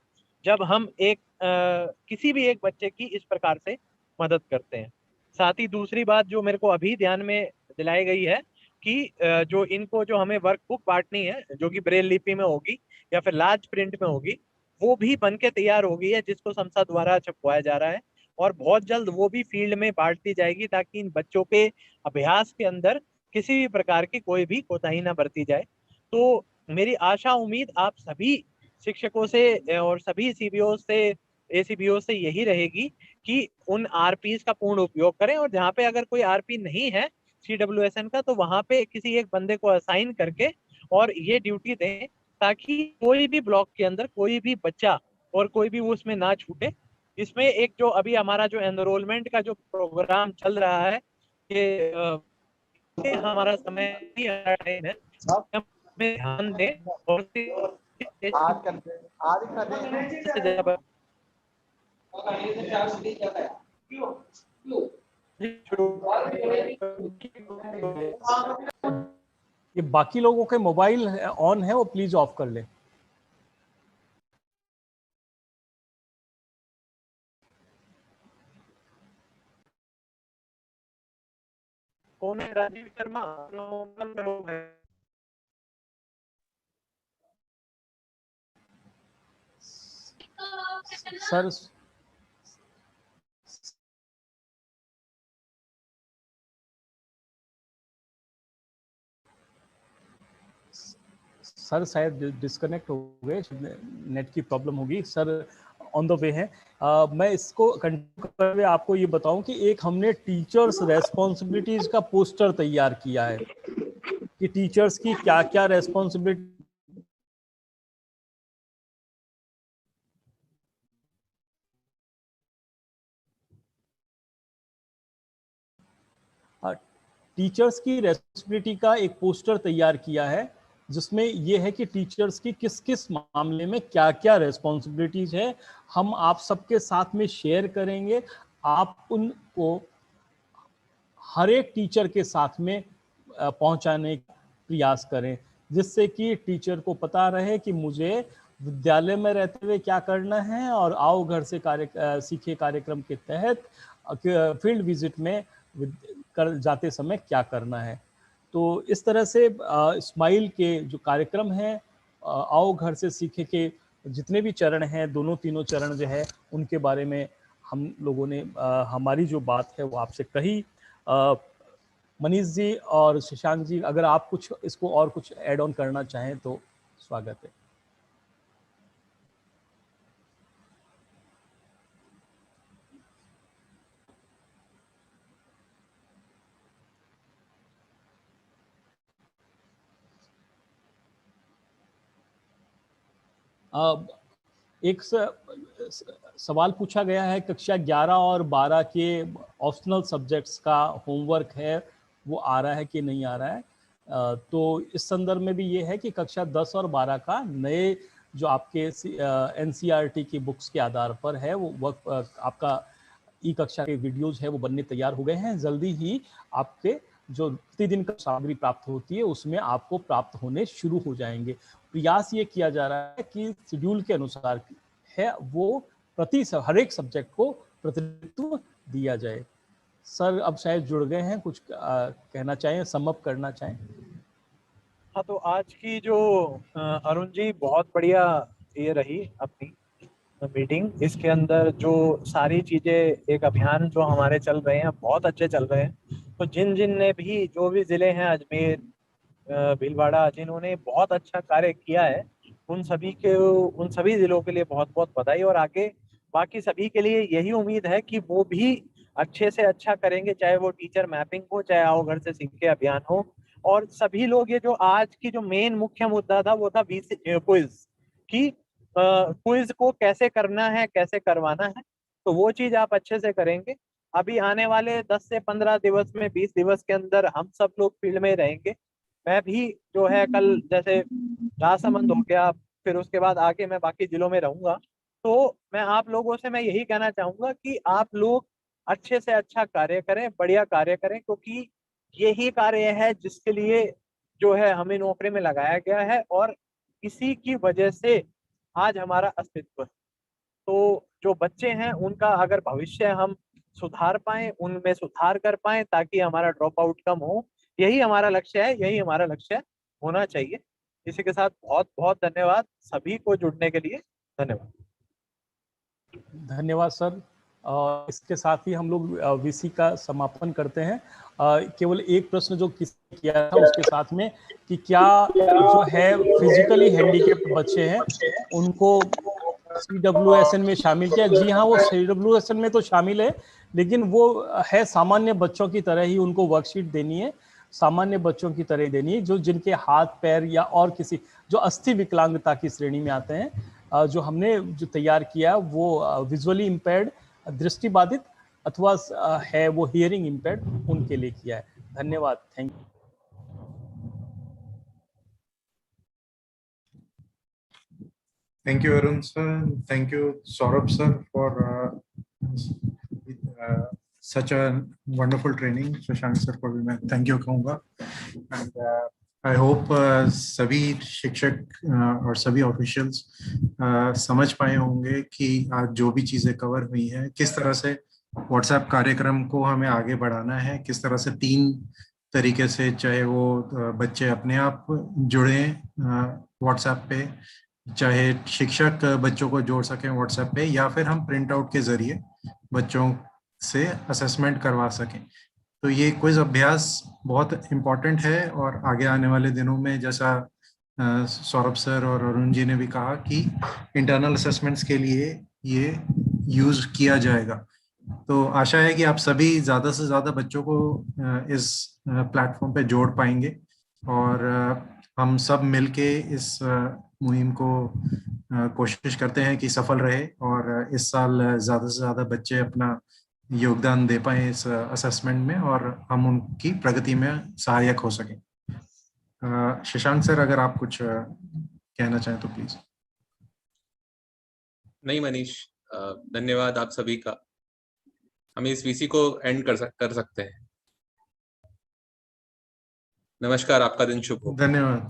A: जब हम एक किसी भी एक बच्चे की इस प्रकार से मदद करते हैं। साथ ही दूसरी बात जो मेरे को अभी ध्यान में दिलाई गई है कि जो इनको, जो हमें वर्कबुक बांटनी है, जो कि ब्रेल लिपि में होगी या फिर लार्ज प्रिंट में होगी, वो भी बन के तैयार हो गई है, जिसको संस्था द्वारा छपवाया जा रहा है। और बहुत जल्द वो भी फील्ड में बांट दी जाएगी, ताकि इन बच्चों के अभ्यास के अंदर किसी भी प्रकार की कोई भी कोताही ना बरती जाए। तो मेरी आशा उम्मीद आप सभी शिक्षकों से और सभी सीबीओ से, एसीबीओ से यही रहेगी कि उन आरपीस का पूर्ण उपयोग करें, और जहाँ पे अगर कोई आरपी नहीं है CWSN का, तो वहां पे किसी एक बंदे को असाइन करके और ये ड्यूटी दें, ताकि कोई भी ब्लॉक के अंदर कोई भी बच्चा और कोई भी वो उसमें ना छूटे। इसमें एक जो अभी हमारा जो एनरोलमेंट का जो प्रोग्राम चल रहा है, कि ये हमारा समय ही, हमारा टाइम है, हमें ध्यान दें और
F: आज करते हैं, आज ही कर रहे हैं।
B: ये बाकी लोगों के मोबाइल ऑन है, वो प्लीज ऑफ कर ले।
A: कौन है? राजीव शर्मा।
B: सर सर शायद डिस्कनेक्ट हो गए, नेट की प्रॉब्लम होगी। सर ऑन द वे है। मैं इसको कंटिन्यू करते हुए आपको ये बताऊं कि एक हमने टीचर्स रेस्पॉन्सिबिलिटीज का पोस्टर तैयार किया है कि टीचर्स की क्या क्या रेस्पॉन्सिबिलिटी। टीचर्स की रेस्पॉन्सिबिलिटी का एक पोस्टर तैयार किया है, जिसमें यह है कि टीचर्स की किस किस मामले में क्या क्या रेस्पॉन्सिबिलिटीज है, हम आप सबके साथ में शेयर करेंगे। आप उनको हर एक टीचर के साथ में पहुंचाने का प्रयास करें, जिससे कि टीचर को पता रहे कि मुझे विद्यालय में रहते हुए क्या करना है और आओ घर से सीखे कार्यक्रम के तहत फील्ड विजिट में कर जाते समय क्या करना है। तो इस तरह से स्माइल के जो कार्यक्रम हैं, आओ घर से सीखे के जितने भी चरण हैं, दोनों तीनों चरण जो है, उनके बारे में हम लोगों ने हमारी जो बात है वो आपसे कही। मनीष जी और शशांक जी, अगर आप कुछ इसको और कुछ ऐड ऑन करना चाहें तो स्वागत है। एक सवाल पूछा गया है, कक्षा 11 और 12 के ऑप्शनल सब्जेक्ट्स का होमवर्क है, वो आ रहा है कि नहीं आ रहा है। तो इस संदर्भ में भी ये है कि कक्षा 10 और 12 का नए जो आपके NCERT की बुक्स के आधार पर है, वो आपका ई कक्षा के वीडियोज है वो बनने तैयार हो गए हैं। जल्दी ही आपके जो प्रतिदिन का सामग्री प्राप्त होती है उसमें आपको प्राप्त होने शुरू हो जाएंगे। प्रयास ये किया जा रहा है कि शेड्यूल के अनुसार है वो हर एक सब्जेक्ट को प्रतिनिधित्व दिया जाए। सर अब शायद जुड़ गए हैं, कुछ कहना चाहें, समअप करना चाहें।
A: हाँ, तो आज की जो अरुण जी बहुत बढ़िया ये रही अपनी मीटिंग। इसके अंदर जो सारी चीजें, एक अभियान जो हमारे चल रहे हैं बहुत अच्छे चल रहे हैं। तो जिन जिन ने भी, जो भी जिले हैं, अजमेर, भीलवाड़ा, जिन्होंने बहुत अच्छा कार्य किया है, उन सभी जिलों के लिए बहुत बहुत बधाई। और आगे बाकी सभी के लिए यही उम्मीद है कि वो भी अच्छे से अच्छा करेंगे, चाहे वो टीचर मैपिंग हो, चाहे आओ घर से सीख के अभियान हो। और सभी लोग, ये जो आज की जो मेन मुख्य मुद्दा था वो था क्विज, कि क्विज को कैसे करना है, कैसे करवाना है। तो वो चीज आप अच्छे से करेंगे। अभी आने वाले 10 से 15 दिवस में, 20 दिवस के अंदर हम सब लोग फील्ड में रहेंगे। मैं भी जो है कल जैसे राजसमंद हो गया, फिर उसके बाद आगे मैं बाकी जिलों में रहूंगा। तो मैं आप लोगों से मैं यही कहना चाहूंगा कि आप लोग अच्छे से अच्छा कार्य करें, बढ़िया कार्य करें, क्योंकि यही कार्य है जिसके लिए जो है हमें नौकरी में लगाया गया है, और इसी की वजह से आज हमारा अस्तित्व है। तो जो बच्चे हैं उनका अगर भविष्य हम सुधार पाए, उनमें सुधार कर पाए, ताकि हमारा ड्रॉप आउट कम हो, यही हमारा लक्ष्य है, यही हमारा लक्ष्य होना चाहिए। इसी के साथ बहुत बहुत धन्यवाद सभी को जुड़ने के लिए। धन्यवाद।
B: धन्यवाद सर। इसके साथ ही हम लोग वीसी का समापन करते हैं। केवल एक प्रश्न जो किसी किया था उसके साथ में, कि क्या जो है फिजिकली हैंडीकैप्ड बच्चे हैं उनको CWSN में शामिल किया? जी हाँ, वो CWSN में तो शामिल है, लेकिन वो है सामान्य बच्चों की तरह ही, उनको वर्कशीट देनी है, सामान्य बच्चों की तरह देनी है, जो जिनके हाथ पैर या और किसी जो अस्थि विकलांगता की श्रेणी में आते हैं। जो हमने जो तैयार किया वो विजुअली इम्पेयर्ड, दृष्टिबाधित अथवा है वो हियरिंग इम्पेयर्ड, उनके लिए किया है। धन्यवाद। Thank you.
G: Thank you, Arun sir. Thank you, Saurabh sir, for such a wonderful training. Shashank sir को भी मैं thank you कहूँगा। And I hope सभी शिक्षक और सभी officials समझ पाए होंगे कि आज जो भी चीजें कवर हुई हैं, किस तरह से WhatsApp कार्यक्रम को हमें आगे बढ़ाना है, किस तरह से 3 तरीके से, चाहे वो बच्चे अपने आप जुड़े WhatsApp पे, चाहे शिक्षक बच्चों को जोड़ सकें WhatsApp पे, या फिर हम प्रिंट आउट के जरिए बच्चों से असेसमेंट करवा सकें। तो ये क्विज अभ्यास बहुत इम्पॉर्टेंट है, और आगे आने वाले दिनों में जैसा सौरभ सर और अरुण जी ने भी कहा कि इंटरनल असेसमेंट्स के लिए ये यूज किया जाएगा। तो आशा है कि आप सभी ज़्यादा से ज़्यादा बच्चों को इस प्लेटफॉर्म पे जोड़ पाएंगे, और हम सब मिलके इस मुहिम को कोशिश करते हैं कि सफल रहे, और इस साल ज़्यादा से ज़्यादा बच्चे अपना योगदान दे पाए इस असेसमेंट में, और हम उनकी प्रगति में सहायक हो सकें। शशांक सर, अगर आप कुछ कहना चाहें तो प्लीज।
C: नहीं मनीष, धन्यवाद आप सभी का। हम इस वीसी को एंड कर सकते हैं। नमस्कार, आपका दिन शुभ हो।
G: धन्यवाद।